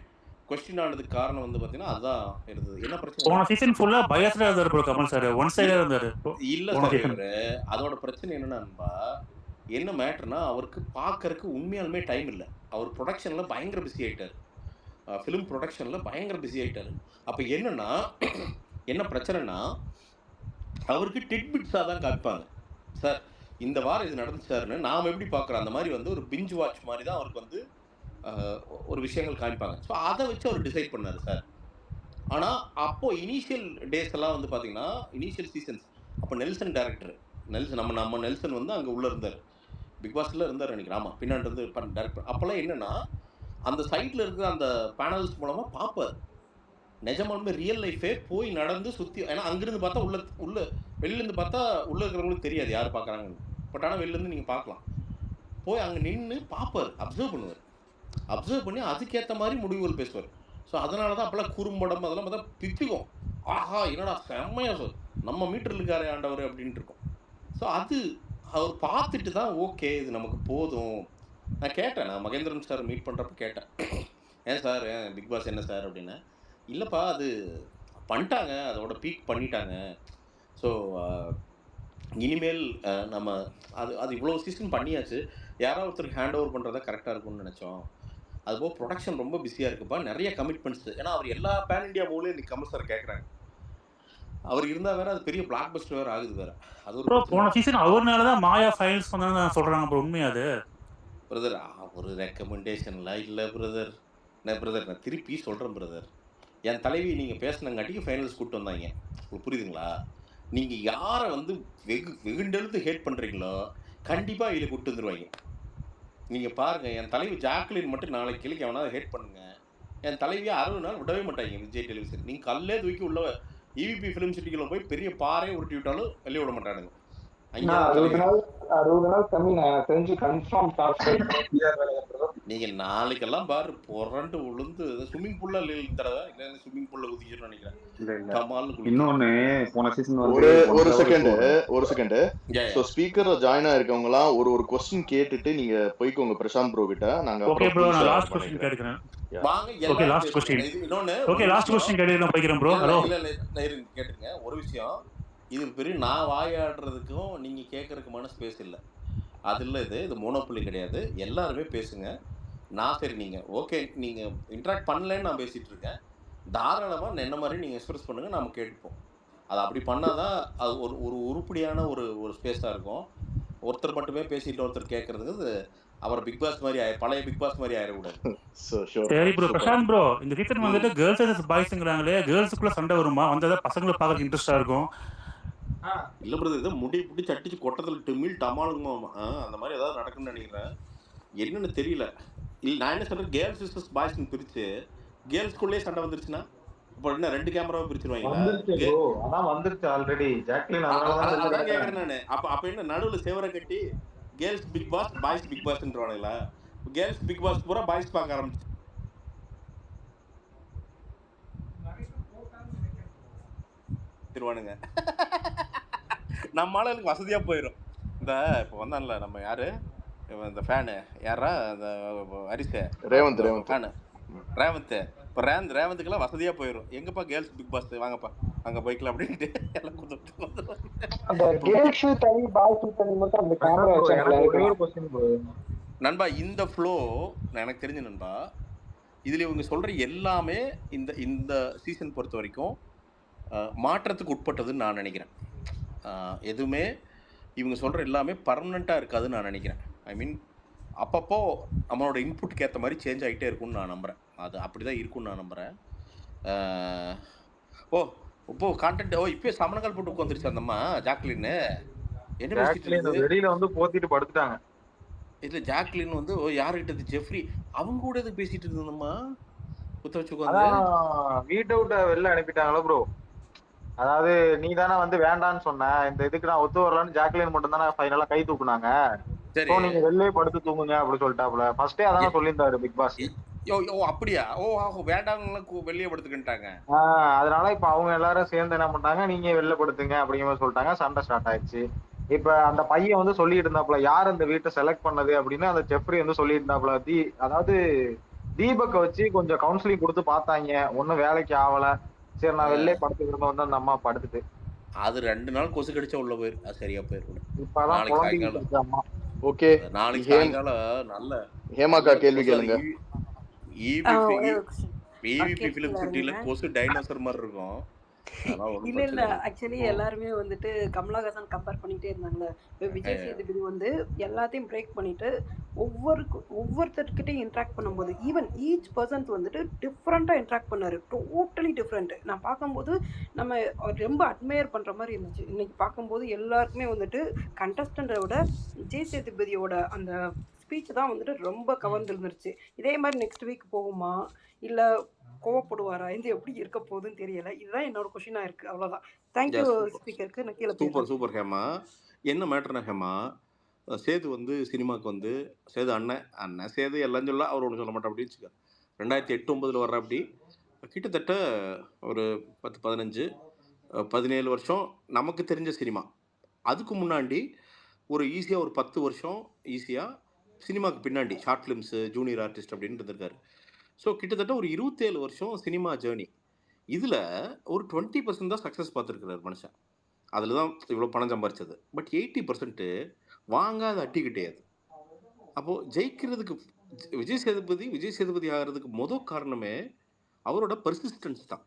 கொஸ்டின் ஆனதுக்கு காரணம் வந்து பார்த்தீங்கன்னா அதுதான் இருந்தது. என்ன பிரச்சனை, போன சீசன் ஃபுல்லா பயஸ்டா இருந்தாரு கமல் சார், ஒன் சைடா இருந்தாரு. இல்ல சார், அதோட பிரச்சனை என்னன்னா என்ன மேட்டர்னா அவருக்கு பார்க்கறதுக்கு உண்மையாலுமே டைம் இல்லை. அவர் ப்ரொடக்ஷன்ல பயங்கர பிஸி ஆயிட்டார், ஃபிலிம் ப்ரொடக்ஷன்ல பயங்கர பிஸி ஆயிட்டாரு. அப்போ என்னன்னா என்ன பிரச்சனைனா அவருக்கு டிட்பிட்ஸாக தான் காமிப்பாங்க. சார் இந்த வாரம் இது நடந்துச்சாருன்னு நாம் எப்படி பார்க்குறோம் அந்த மாதிரி வந்து ஒரு பிஞ்ச் வாட்ச் மாதிரி தான் அவருக்கு வந்து ஒரு விஷயங்கள் காமிப்பாங்க. ஸோ அதை வச்சு அவர் டிசைட் பண்ணார். சார் ஆனால் அப்போ இனிஷியல் டேஸ் எல்லாம் வந்து பார்த்தீங்கன்னா இனிஷியல் சீசன்ஸ் அப்போ நெல்சன் டேரக்டர் நம்ம நெல்சன் வந்து அங்கே உள்ளே இருந்தார், பிக் பாஸ்ல இருந்தார் நினைக்கிறேன். ஆமாம், பின்னாடி இருந்து டேரக்டர். அப்போல்லாம் என்னன்னா அந்த சைட்டில் இருக்கிற அந்த பேனல்ஸ் மூலமாக பார்ப்பார். நிஜமாலுமே ரியல் லைஃபே போய் நடந்து சுற்றி, ஏன்னா அங்கேருந்து பார்த்தா உள்ள வெளிலேருந்து பார்த்தா உள்ளே இருக்கிறவங்களுக்கு தெரியாது யார் பார்க்குறாங்கன்னு. பட் ஆனால் வெளிலேருந்து நீங்கள் பார்க்கலாம். போய் அங்கே நின்று பார்ப்பார், அப்சர்வ் பண்ணுவார். அப்சர்வ் பண்ணி அதுக்கேற்ற மாதிரி முடிவுகள் பேசுவார். ஸோ அதனால தான் அப்போல்லாம் குறும்படம் அதெல்லாம் பார்த்தா பிச்சுக்கும், ஆஹா என்னடா செம்மையா சார் நம்ம மீட்டர் இருக்காரு ஆண்டவர் அப்படின்ட்டு இருக்கும். ஸோ அது அவர் பார்த்துட்டு தான் ஓகே இது நமக்கு போதும். நான் கேட்டேன், நான் மகேந்திரன் சார் மீட் பண்ணுறப்ப கேட்டேன், ஏன் சார் பிக் பாஸ் என்ன சார் அப்படின்னா, இல்லைப்பா அது பண்ணிட்டாங்க, அதோட பீக் பண்ணிட்டாங்க. ஸோ இனிமேல் நம்ம அது இவ்வளோ சீசன் பண்ணியாச்சு, யாராவது ஒருத்தருக்கு ஹேண்ட் ஓவர் பண்ணுறதா கரெக்டாக இருக்கும்னு நினச்சோம். அதுபோல் ப்ரொடக்ஷன் ரொம்ப பிஸியாக இருக்குப்பா, நிறைய கமிட்மெண்ட்ஸ். ஏன்னா அவர் எல்லா பேன் இண்டியா மூலையும் இன்னைக்கு கமல் சார் கேட்குறாங்க. அவர் இருந்தால் வேற அது பெரிய பிளாக் பஸ்டர் வேறு ஆகுது வேற. அது ஒரு போன சீசன் அவர்னால தான் மாயா ஃபைல்ஸ் பண்ணான்னு சொல்கிறாங்க ப்ரோ, உண்மையா அது? பிரதர் ஒரு ரெக்கமெண்டேஷன்லாம் இல்லை பிரதர். நான் பிரதர் நான் திருப்பி சொல்கிறேன் பிரதர், என் தலைவி நீங்கள் பேசினங்காட்டிக்கு ஃபைனல்ஸ் கூப்பிட்டு வந்தாங்க, உங்களுக்கு புரியுதுங்களா? நீங்கள் யாரை வந்து வெகுண்டெழுத்து ஹேட் பண்ணுறீங்களோ கண்டிப்பாக இதில் கூப்பிட்டு வந்துடுவாங்க. நீங்கள் பாருங்கள், என் தலைவி ஜாக்லின் மட்டும் நாளைக்கு கிழக்கு எவனாவது ஹேட் பண்ணுங்கள், என் தலைவியை 60 நாள் விடவே மாட்டாங்க விஜய் டெலிவிஷன். நீங்கள் கல்லே தூக்கி உள்ள EVP ஃபிலிம் சிட்டிக்குள்ள போய் பெரிய பாறையை உருட்டி விட்டாலும் வெளியே விட மாட்டானுங்க. 60 நாள் கம்மி, நான் தெரிஞ்சு கன்ஃபார்ம் நீங்க நாளைக்கெல்லாம் பாரு புரண்டு விழுந்து ஸ்விம்மிங் பூல்ல தடவை இல்லை ஸ்விம்மிங் பூல்ல ஊதிக்கணும்னு நினைக்கிறேன். இன்னொன்னு போன சீசன் ஒரு செகண்ட் சோ ஸ்பீக்கர் ஜாயின் ஆயிருக்கவங்க எல்லாம் ஒரு क्वेश्चन கேட்டுட்டு நீங்க போய்க்கோங்க பிரசாந்த் ப்ரோ கிட்ட. நாங்க ஓகே ப்ரோ, நான் லாஸ்ட் क्वेश्चन கேக்குறேன். வாங்க okay last question. Okay last question கேக்குறேன் போய்க்கிறேன் ப்ரோ. ஹலோ இல்ல கேட்டுங்க ஒரு விஷயம், இது பெரிய நான் வாயாடுறதுக்கும் நீங்க கேட்கறதுக்குமான ஸ்பேஸ் இல்லை, அது இல்லை. இது மோனோபொலி கிடையாது, எல்லாருமே பேசுங்க. நான் சரி நீங்கள் ஓகே நீங்கள் இன்ட்ராக்ட் பண்ணலன்னு நான் பேசிகிட்டு இருக்கேன், தாராளமாக என்ன மாதிரி நீங்கள் எக்ஸ்பிரஸ் பண்ணுங்கள், நம்ம கேட்டுப்போம். அது அப்படி பண்ணால் தான் அது ஒரு உருப்படியான ஒரு ஸ்பேஸாக இருக்கும். ஒருத்தர் மட்டுமே பேசிட்டு ஒருத்தர் கேட்கறதுக்கு அவர் பிக் பாஸ் மாதிரி பழைய பிக் பாஸ் மாதிரி ஆயிடக்கூடாது. சரி ப்ரோ. பிரசாந்த் ப்ரோ, இந்த சீசன் வந்துட்டு கேர்ள்ஸ் வர்சஸ் பாய்ஸ்ங்கறாங்களே, கேர்ள்ஸ்க்குள்ள சண்டை வருமா? வந்ததா பசங்களை பார்க்க இன்ட்ரெஸ்டா இருக்கும். இல்லை பிரதர், இதை முடி பிடிச்சி அடிச்சு கொட்டத்தில் டிமில் டமாலுங்கம்மா அந்த மாதிரி ஏதாவது நடக்கும்னு நினைக்கிறேன், என்னன்னு தெரியல. இல்லை நான் என்ன சொல்கிறேன், கேர்ள்ஸ் வர்சஸ் பாய்ஸ்ன்னு பிரித்து கேர்ள்ஸ்குள்ளே சண்டை வந்துருச்சுன்னா இப்போ என்ன 2 கேமராவை பிரிச்சிருவாங்களா? வந்துருச்சு ஆல்ரெடி ஜாக்லின். அதான் கேட்குறேன் நான். அப்போ என்ன நடுவில் சேவரை கட்டி girls Bigg Boss boys Bigg பாஸ்ன்றவானுங்களா? கேர்ள்ஸ் பிக் பாஸ் பூரா பாய்ஸ் பார்க்க ஆரம்பிச்சு திருவானுங்க. நம்ம ஆளுக்கு வசதியாக போயிடும். இந்த இப்போ வந்தான்ல நம்ம யாரு இந்த ஃபேனு யாரா இந்த அரிசை ரேவந்த் ஃபேனு ரேவந்த். இப்போ ரேவந்துக்கெல்லாம் வசதியாக போயிடும். எங்கப்பா கேர்ள்ஸ் பிக் பாஸ் வாங்கப்பா அங்கே போய்க்கலாம் அப்படின்ட்டு எல்லாம் நண்பா. இந்த ஃப்ளோ எனக்கு தெரிஞ்ச நண்பா, இதில் இவங்க சொல்கிற எல்லாமே இந்த சீசன் பொறுத்த வரைக்கும் மாற்றத்துக்கு உட்பட்டதுன்னு நான் நினைக்கிறேன். எதுவுமே இவங்க சொல்கிற எல்லாமே பர்மனெண்ட்டாக இருக்காதுன்னு நான் நினைக்கிறேன். ஐ மீன் அப்பப்போ நம்மளோட இன்புட்க்கு ஏற்ற மாதிரி சேஞ்ச் ஆகிட்டே இருக்கும்னு நான் நம்புகிறேன். அது அப்படி தான் இருக்கும்னு நான் நம்புகிறேன். இப்போ கான்டென்ட் இப்போ சமணங்கால் போட்டு உட்காந்துருச்சு அந்தம்மா ஜாக்லின்னு. என்ன வெளியில வந்து போத்திட்டு படுத்துட்டாங்க. இல்லை ஜாக்லின் வந்து யாருக்கிட்ட ஜெஃப்ரி அவங்க கூட எதுக்கு பேசிட்டு இருந்தோம்மா குத்த வச்சு வீட்டை விட்ட வெளில அனுப்பிட்டாங்களோ ப்ரோ. அதாவது நீ தானே வந்து வேண்டான்னு சொன்ன, இந்த இதுக்கு நான் ஒத்து வரலான்னு ஜாக்லின் மட்டும் தானே ஃபைனலா கை தூக்குனாங்க. நீங்க வெளிலே படுத்து தூங்குங்க அப்படி சொல்லிட்டாப்ல. ஃபர்ஸ்டே அதான் சொல்லியிருந்தாரு பிக் பாஸ். அப்படியா? வேண்டாம் வெளியே படுத்துக்கிட்டாங்க. அதனால இப்ப அவங்க எல்லாரும் சேர்ந்து என்ன பண்ணிட்டாங்க, நீங்க வெளில படுத்துங்க அப்படிங்கிற மாதிரி சொல்லிட்டாங்க. சண்டை ஸ்டார்ட் ஆயிடுச்சு. இப்ப அந்த பையன் வந்து சொல்லிட்டு இருந்தாப்ல யார் அந்த வீட்டை செலக்ட் பண்ணது அப்படின்னு. அந்த ஜெஃப்ரி வந்து சொல்லிட்டு இருந்தாப்ல அதாவது தீபக்கை வச்சு கொஞ்சம் கவுன்சிலிங் கொடுத்து பார்த்தாங்க, ஒன்னும் வேலைக்கு ஆகல. சரி நான் வெளிலே படுத்துக்கிறத வந்து அந்த அம்மா படுத்துட்டு அது 2 நாள் கொசு கடிச்சா உள்ள போயிரு, அது சரியா போயிருக்கு. இப்பதான் ஓகே நாளைக்கு சாயங்காலம் நல்ல ஹேமாக்கா கேள்வி கேளுங்க. EVP ஃபிலிம் சிட்டில கொசு டைனோசர் மாதிரி இருக்கும். அதெல்லாம் ஒன்றும் இல்ல பிரச்சனை இல்லை. ஆக்சுவலி எல்லாருமே வந்துட்டு கமலஹாசன் கம்பேர் பண்ணிட்டே இருந்தாங்கல்ல. இப்ப விஜய் சேதுபதி வந்து எல்லாத்தையும் பிரேக் பண்ணிட்டு ஒவ்வொருத்தர்கிட்டையும் இன்ட்ராக்ட் பண்ணும்போது ஈவன் ஈச் பர்சன்ஸ் வந்துட்டு டிஃப்ரெண்ட்டாக இன்ட்ராக்ட் பண்ணாரு. Totally different. நான் பார்க்கும்போது நம்ம ரொம்ப அட்மையர் பண்ற மாதிரி இருந்துச்சு. இன்னைக்கு பார்க்கும்போது எல்லாருக்குமே வந்துட்டு கண்டஸ்டண்டை விட விஜய் சேதுபதியோட அந்த ஸ்பீச் தான் வந்துட்டு ரொம்ப கவர்ந்துருந்துருச்சு. இதே மாதிரி நெக்ஸ்ட் வீக் போகுமா இல்ல கோவப்படுவாரா? இது எப்படி இருக்க போகுதுன்னு தெரியல. இதுதான் என்னோட கொஸ்டினா இருக்கு. அவ்வளவுதான். தேங்க்யூ ஸ்பீக்கருக்கு. நான் கீழே சூப்பர் போயிடுறேன். சூப்பர் ஹேமா. என்ன மேட்டர்னா ஹேமா, சேது வந்து சினிமாவுக்கு வந்து சேது அண்ணன் சேது எல்லாம் சொல்ல அவர் ஒன்று சொல்ல மாட்டேன் அப்படின்னு வச்சுக்க. 2008-9 வர்ற அப்படி கிட்டத்தட்ட ஒரு 10-15-17 வருஷம் நமக்கு தெரிஞ்ச சினிமா. அதுக்கு முன்னாடி ஒரு ஈஸியாக ஒரு 10 வருஷம் ஈஸியாக சினிமாவுக்கு பின்னாடி ஷார்ட் ஃபிலிம்ஸு ஜூனியர் ஆர்டிஸ்ட் அப்படின்னு இருந்திருக்காரு. ஸோ கிட்டத்தட்ட ஒரு 27 வருஷம் சினிமா ஜேர்னி. இதில் ஒரு 20% தான் சக்ஸஸ் பார்த்துருக்கிறார் மனுஷன். அதில் தான் இவ்வளோ பணம் சம்பாரிச்சது. பட் 80% வாங்காத அட்டி கிடையாது. அப்போது ஜெயிக்கிறதுக்கு விஜய் சேதுபதி ஆகிறதுக்கு முதல் காரணமே அவரோட பர்சிஸ்டன்ஸ் தான்.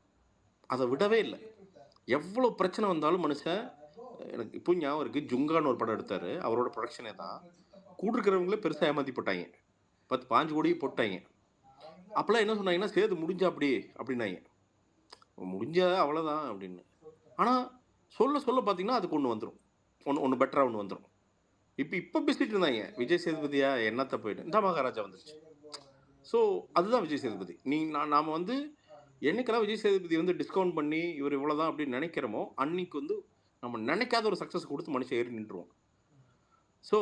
அதை விடவே இல்லை. எவ்வளோ பிரச்சனை வந்தாலும் மனுஷன், எனக்கு இப்போ ஞாபகம் இருக்குது, ஜுங்கான்னு ஒரு படம் எடுத்தார். அவரோட ப்ரொடக்ஷனே தான். கூட இருக்கிறவங்களே பெருசாக ஏமாற்றி போட்டாங்க. 10-15 கோடி போட்டாங்க. அப்போல்லாம் என்ன சொன்னாங்கன்னா, சேது முடிஞ்சா அப்படின்னாங்க. முடிஞ்சா அவ்வளோதான் அப்படின்னு. ஆனால் சொல்ல பார்த்தீங்கன்னா அதுக்கு ஒன்று வந்துடும், ஒன்று பெட்டராக ஒன்று வந்துடும். இப்போ பேசிகிட்டு இருந்தாங்க விஜய் சேதுபதியா என்னத்தை போயிட்டு இந்த மகாராஜா வந்துருச்சு. ஸோ அதுதான் விஜய் சேதுபதி. நாம் வந்து என்னைக்கெல்லாம் விஜய் சேதுபதி வந்து டிஸ்கவுண்ட் பண்ணி இவர் இவ்வளோதான் அப்படின்னு நினைக்கிறோமோ அன்னைக்கு வந்து நம்ம நினைக்காத ஒரு சக்ஸஸ் கொடுத்து மனுஷன் ஏறி நின்றுவோம். ஸோ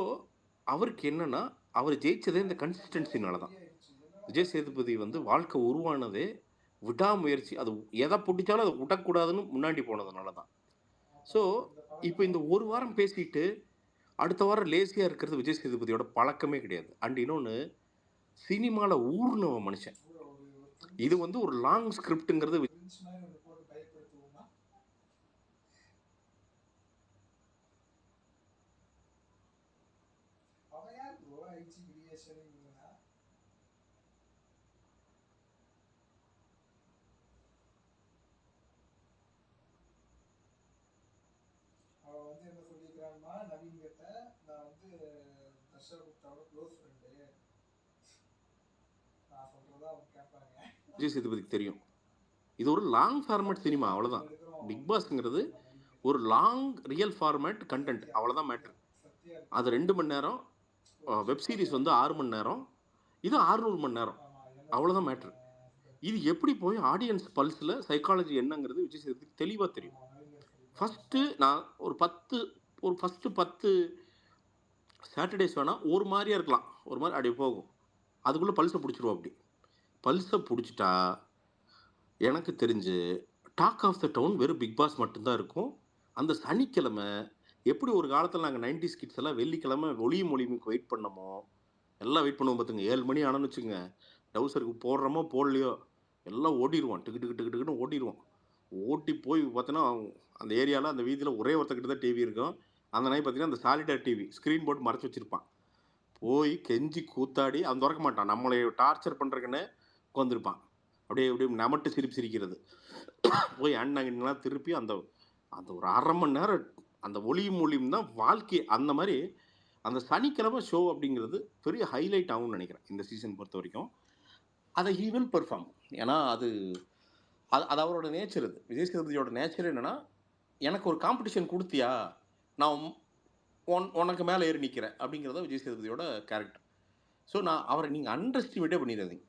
அவருக்கு என்னென்னா, அவர் ஜெயிச்சதே இந்த கன்சிஸ்டன்சினால தான். விஜய் சேதுபதி வந்து வாழ்க்கை உருவானதே விடாமுயற்சி. அது எதை பிடிச்சாலும் அதை விடக்கூடாதுன்னு முன்னாடி போனதுனால தான். ஸோ இப்போ இந்த ஒரு வாரம் பேசிட்டு அடுத்த வாரம் லேசியாக இருக்கிறது விஜய் சேதுபதியோட பழக்கமே கிடையாது. அண்ட் இன்னொன்று, சினிமாவில் ஊர்னவ மனுஷன். இது வந்து ஒரு லாங் ஸ்கிரிப்டுங்கிறது விஜய் சேதுபதிக்கு தெரியும். இது ஒரு லாங் ஃபார்மேட் சினிமா, அவ்வளோதான். பிக் பாஸ்ங்கிறது ஒரு லாங் ரியல் ஃபார்மேட் கண்டென்ட், அவ்வளோதான் மேட்ரு. அது 2 மணி நேரம், வெப் சீரிஸ் வந்து 6 மணி நேரம், இது 600 மணி நேரம், அவ்வளோதான் மேட்ரு. இது எப்படி போய் ஆடியன்ஸ் பல்ஸில் சைக்காலஜி என்னங்கிறது விஜய் சேதுபதிக்கு தெளிவாக தெரியும். ஃபஸ்ட்டு நான் ஃபஸ்ட்டு 10 சாட்டர்டேஸ் வேணால் ஒரு மாதிரியாக இருக்கலாம், ஒரு மாதிரி அப்படியே போகும். அதுக்குள்ளே பல்ஸை பிடிச்சிருவோம். அப்படி பல்ஸை பிடிச்சிட்டா எனக்கு தெரிஞ்சு டாக் ஆஃப் த டவுன் வெறும் பிக் பாஸ் மட்டும்தான் இருக்கும். அந்த சனிக்கிழமை எப்படி ஒரு காலத்தில் நாங்கள் 90s கிட்ஸ் எல்லாம் வெள்ளிக்கிழமை ஒளியும் ஒளியுமுக்கு வெயிட் பண்ணமோ, எல்லாம் வெயிட் பண்ணுவோம் பார்த்துங்க. 7 மணி ஆனோன்னு வச்சுங்க, டவுசருக்கு போடுறோமோ போடலையோ எல்லாம் ஓடிடுவோம், டிக்கெட்டுன்னு ஓடிடுவோம். ஓட்டி போய் பார்த்தோன்னா அந்த ஏரியாவில் அந்த வீதியில் ஒரே ஒருத்தக்கிட்ட தான் டிவி இருக்கும். அந்த நாய் பார்த்தீங்கன்னா அந்த சாலிடர் டிவி ஸ்க்ரீன் போட்டு மறைச்சி வச்சுருப்பான். போய் கெஞ்சி கூத்தாடி அவன் திறக்க மாட்டான், நம்மளை டார்ச்சர் பண்ணுறக்குன்னு உட்காந்துருப்பான். அப்படியே நமட்டு சிரிக்கிறது. போய் அண்ணாங்கலாம் திருப்பி அந்த ஒரு 1/2 மணி நேரம் அந்த ஒளியும் தான் வாழ்க்கை. அந்த மாதிரி அந்த சனிக்கிழமை ஷோ அப்படிங்கிறது பெரிய ஹைலைட் ஆகும்னு நினைக்கிறேன் இந்த சீசன் பொறுத்த வரைக்கும். அதை ஹீ வில் பெர்ஃபார்ம். ஏன்னா அது அவரோட நேச்சர். இது விஜய் சேதுபதியோட நேச்சர். என்னென்னா, எனக்கு ஒரு காம்படிஷன் கொடுத்தியா, நான் உனக்கு மேலே ஏறி நிற்கிறேன் அப்படிங்கிறத விஜய் சேதுபதியோட கேரக்டர். ஸோ அவரை நீங்கள் அண்டர் எஸ்டிமேட்டே பண்ணிடாதீங்க.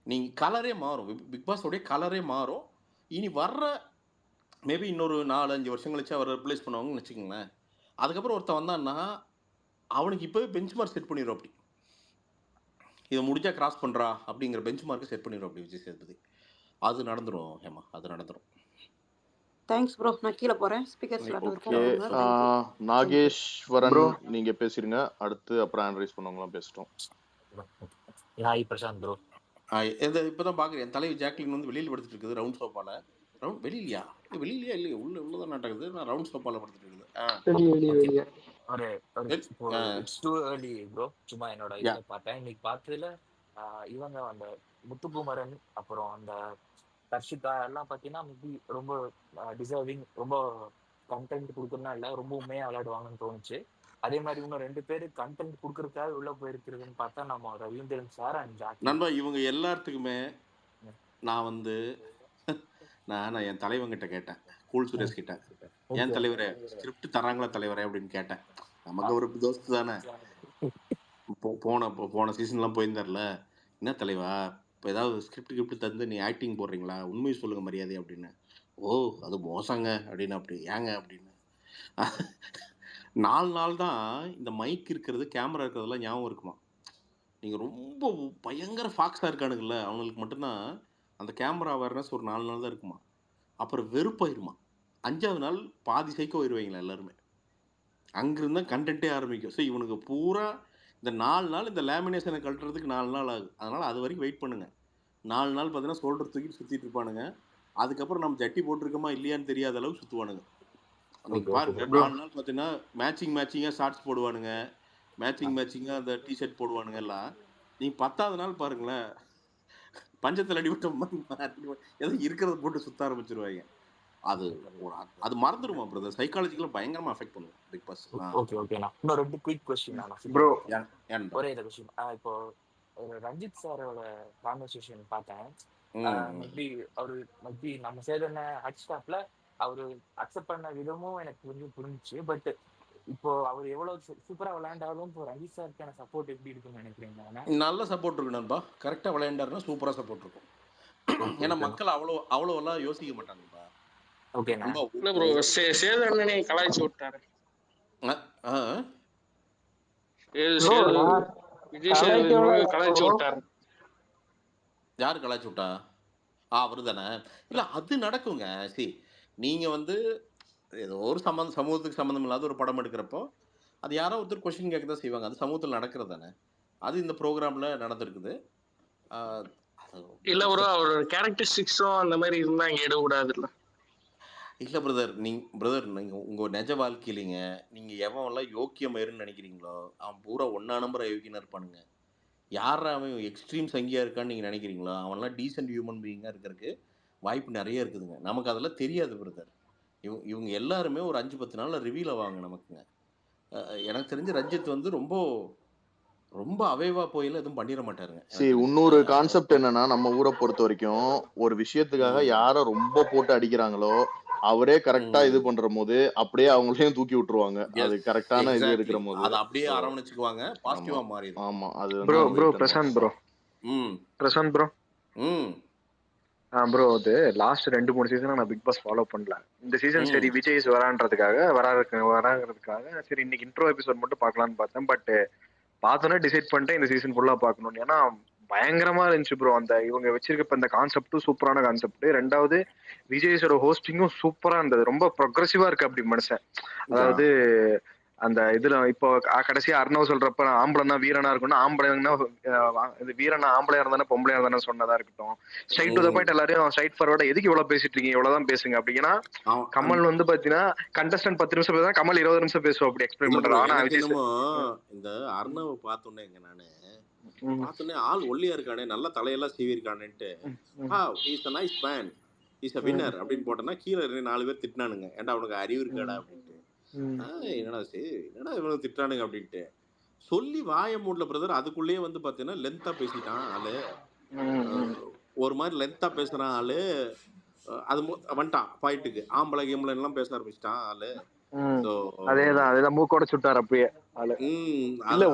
நீங்கள் கலரே மாறும், பிக் பாஸோடைய கலரே மாறும். இனி வர்ற மேபி இன்னொரு 4-5 வருஷம் கழிச்சு அவர் ரிப்ளேஸ் பண்ணுவாங்கன்னு வச்சுக்கோங்களேன். அதுக்கப்புறம் ஒருத்தன் வந்தான்னா அவனுக்கு இப்போவே பெஞ்ச் மார்க் செட் பண்ணிடுவோம். அப்படி இதை முடிஞ்சா கிராஸ் பண்ணுறா அப்படிங்கிற பெஞ்ச் மார்க்கை செட் பண்ணிடுவோம் அப்படி விஜய் சேதுபதி. அது நடந்துடும் ஹேமா, அது நடந்துடும். Thanks bro. நான் கீழே போறேன். ஸ்பீக்கர்ஸ்ல ஓகே, நாகேஸ்வரன் நீங்க பேசுறீங்க அடுத்து, அப்புறம் ஆனலைஸ் பண்ணவங்களாம் பேசிட்டோம். Hi Prashanth bro. இப்போதான் பார்க்குறேன் என் தலைவி ஜாக்லின் வந்து வெளியில் படுத்துட்டு இருக்குது ரவுண்ட் சோப்பால. வெளியிலையா இல்லையா உள்ளதான் நடக்குது. நான் ரவுண்ட் சோப்பால படுத்துட்டு இருக்குது. சும்மா என்னோட இதை பார்த்தேன் இன்னைக்கு பார்த்ததுல இவங்க அந்த முத்துக்குமரன், அப்புறம் அந்த தர்ஷிகா எல்லாம் பார்த்தீங்கன்னா மேபி ரொம்ப டிசர்விங், ரொம்ப கண்டென்ட் கொடுக்கறதுனா இல்லை, ரொம்ப உண்மையாக விளையாடுவாங்கன்னு தோணுச்சு. அதே மாதிரி இன்னும் 2 பேர் கண்டென்ட் கொடுக்கறதுக்காக உள்ள போயிருக்கிறதுன்னு பார்த்தா நம்ம ரவீந்திரன் சார் அண்ட் ஜாக்கி. நண்பா இவங்க எல்லாத்துக்குமே நான் வந்து நான் என் தலைவங்கிட்ட கேட்டேன், கூல் சுரேஷ் கிட்ட, ஏன் தலைவரே ஸ்கிரிப்ட் தராங்களா தலைவரே அப்படின்னு கேட்டேன். நமக்கு ஒரு தோஸ்து தானே, போன சீசன்லாம் போயிருந்தார்ல, என்ன தலைவா இப்போ ஏதாவது ஸ்கிரிப்ட் தந்து நீ ஆக்டிங் போடுறீங்களா, உண்மையை சொல்லுங்க மரியாதை அப்படின்னு. ஓ அது மோசங்க அப்படின்னு. அப்படி ஏங்க அப்படின்னு. 4 நாள் தான் இந்த மைக் இருக்கிறது, கேமரா இருக்கிறதெல்லாம் ஞாபகம் இருக்குமா. நீங்கள் ரொம்ப பயங்கர ஃபாக்ஸாக இருக்கானுங்கள்ல, அவங்களுக்கு மட்டும்தான் அந்த கேமரா அவேர்னஸ் ஒரு 4 நாள் தான் இருக்குமா. அப்புறம் வெறுப்பாயிருமா. 5ஆவது நாள் பாதி சைக்கோ ஆயிடுவாங்களா எல்லாருமே. அங்கிருந்து தான் கண்டென்ட்டே ஆரம்பிக்கும். ஸோ இவனுக்கு பூரா இந்த 4 நாள் இந்த லேமினேஷனை கழட்டுறதுக்கு 4 நாள் ஆகும். அதனால் அது வரைக்கும் வெயிட் பண்ணுங்கள். 4 நாள் பார்த்தீங்கன்னா ஷோல்டர் தூக்கிட்டு சுற்றிட்டு இருப்பானுங்க. அதுக்கப்புறம் நம்ம ஜட்டி போட்டிருக்கோமா இல்லையான்னு தெரியாத அளவுக்கு சுற்றுவானுங்க. நீங்கள் பாருங்க, 4 நாள் பார்த்தீங்கன்னா மேட்சிங்காக ஷார்ட்ஸ் போடுவானுங்க, மேட்சிங்காக அந்த டிஷர்ட் போடுவானுங்க எல்லாம். நீங்கள் 10ஆவது நாள் பாருங்களேன், பஞ்சத்தில் அடிவிட்ட ஏதோ இருக்கிறத போட்டு சுற்ற ஆரம்பிச்சிருவாங்க. அது மறந்துடுமா பிரதர், சைக்காலஜிக்கலாக பயங்கரமாக அஃபெக்ட் பண்ணுவோம் பிக் பாஸ். ஓகே ஓகேண்ணா. இன்னும் 2 குயிக் கொஸ்டின் ப்ரோ. ஒரே இந்த கொஸ்டின். இப்போ ஒரு ரஞ்சித் சாரோட கான்வர்சேஷன் பார்த்தேன். மேபி அவரு மேபி நம்ம சேதன ஹட் ஸ்டாப்ல அவரு அக்செப்ட் பண்ண விதமும் எனக்கு கொஞ்சம் புரிஞ்சிச்சு. பட் இப்போ அவர் எவ்வளவு சூப்பரா விளையாண்டாலும் இப்போ ரஞ்சித் சாருக்கான சப்போர்ட் எப்படி இருக்குன்னு நினைக்கிறீங்க? நல்ல சப்போர்ட் இருக்கு நண்பா. கரெக்டாக விளையாண்டாருன்னா சூப்பராக சப்போர்ட் இருக்கும். ஏன்னா மக்கள் அவ்வளோவெல்லாம் யோசிக்க மாட்டாங்கப்பா. ஓகே ப்ரோ, சேதனே கலாய்ச்சி விட்டாரு. கலாய்ச்சி விட்டாரு. யாரு கலாய்ச்சி விட்டா? அவரு தானே. இல்லை அது நடக்குங்க. சரி, நீங்கள் வந்து ஏதோ ஒரு சமூகத்துக்கு சம்மந்தம் இல்லாத ஒரு படம் எடுக்கிறப்போ அது யாரோ ஒருத்தர் கொஸ்டின் கேட்க தான் செய்வாங்க. அது சமூகத்தில் நடக்கிறது தானே. அது இந்த ப்ரோக்ராமில் நடந்திருக்குது. இல்லை ப்ரோ, அவரோட கேரக்டரிஸ்டிக்ஸும் அந்த மாதிரி இருந்தால் இங்கே எடுக்கூடாதுல்ல. இல்லை பிரதர், நீங்கள் உங்கள் நிஜ வாழ்க்கையிலிங்க நீங்கள் எவன்லாம் யோக்கியமாயிருன்னு நினைக்கிறீங்களோ அவன் பூரா 1 நம்பர் யோக்கியனாக இருப்பானுங்க. யாரா அவன் எக்ஸ்ட்ரீம் சங்கியாக இருக்கான்னு நீங்கள் நினைக்கிறீங்களோ அவன்லாம் டீசென்ட் ஹியூமன் பீயிங்காக இருக்கிறதுக்கு வாய்ப்பு நிறைய இருக்குதுங்க. நமக்கு அதெல்லாம் தெரியாது பிரதர். இவங்க எல்லாருமே ஒரு 5-10 நாளில் ரிவீல் ஆவாங்க நமக்குங்க. எனக்கு தெரிஞ்ச ரஞ்சித் வந்து ரொம்ப ரொம்ப அவைவா போயில எதுவும் பண்ணிட மாட்டாருங்க. சரி, இன்னொரு கான்செப்ட் என்னன்னா, நம்ம ஊரை பொறுத்த வரைக்கும் ஒரு விஷயத்துக்காக யாரை ரொம்ப போட்டு அடிக்கிறாங்களோ அவரே கரெக்டா இது பண்ற போது அப்படியே அவங்களையும் தூக்கி விட்டுருவாங்க. அது கரெக்டான இது இருக்கிற போது அது அப்படியே அரவணைச்சுக்குவாங்க, பாசிட்டிவா மாறிடும். ஆமா, அது bro Prashanth bro. Prashanth bro. Bro, அது லாஸ்ட் 2-3 சீசன் நான் பிக் பாஸ் ஃபாலோ பண்ணல. இந்த சீசன் சரி விஜய்ஸ் வராங்கிறதுக்காக சரி இன்னைக்கு இன்ட்ரோ எபிசோட் மட்டும் பார்க்கலான்னு பார்த்தேன். பட் பார்த்தோன்னே டிசைட் பண்ணிட்டேன் இந்த சீசன் ஃபுல்லா பார்க்கணும். ஏன்னா பயங்கரமா இருந்துச்சு ப்ரோ. அந்த இவங்க வச்சிருக்க இந்த கான்செப்டும் சூப்பரான கான்செப்ட். 2வது விஜய்ஸோட ஹோஸ்டிங்கும் சூப்பரா இருந்தது. ரொம்ப ப்ரொக்ரெசிவா இருக்கு அப்படி மனுஷன். அதாவது அந்த இதுல இப்போ கடைசியா அர்ணவ் சொல்றப்ப ஆம்பளை தான் வீரனா இருக்கும்னா ஆம்பளைன்னா வீரனா ஆம்பளையா இருந்தானே பொம்பளையா இருந்தானே சொன்னதா இருக்கட்டும். ஸ்ட்ரைட் டு த பாயிண்ட் எல்லாரையும் ஸ்ட்ரைட் ஃபார்வர்டா எதுக்கு இவ்வளவு பேசிட்டு இருக்கீங்க, இவ்வளவுதான் பேசுங்க அப்படின்னா. கமல் வந்து பாத்தீங்கன்னா கண்டஸ்டன்ட் 10 நிமிஷம் பேசுறா, கமல் 20 நிமிஷம் பேசுவோம் அப்படி எக்ஸ்பிளைன் பண்றாரு. ஆனா இந்த அர்ணவ் பார்த்தோன்னே நானு பார்த்தோன்னே ஆள் ஒல்லியா இருக்கானே, நல்ல தலையெல்லாம் சீவி இருக்கானேன்ட்டு is a nice man, is a winner அப்படின்னு போட்டோன்னா கீழே 4 பேர் திட்டினானுங்க. ஏன்டா அவனுக்கு அறிவு இருக்காடா அப்படின்ட்டு. என்னடா இவனுக்கு திட்டானுங்க அப்படின்ட்டு சொல்லி வாய மூடல பிரதர். அதுக்குள்ளேயே வந்து பாத்தீங்கன்னா லென்த்தா பேசிட்டான் ஆளு. ஒரு மாதிரி லென்த்தா பேசுறான் ஆளு. அது வந்துட்டான் பாயிண்ட்டுக்கு. ஆம்பளை கேம்பளை எல்லாம் பேச ஆரம்பிச்சிட்டான் ஆளு. அதேதான் மூக்கோட சுட்டார் அப்பயே ஆளு. இல்ல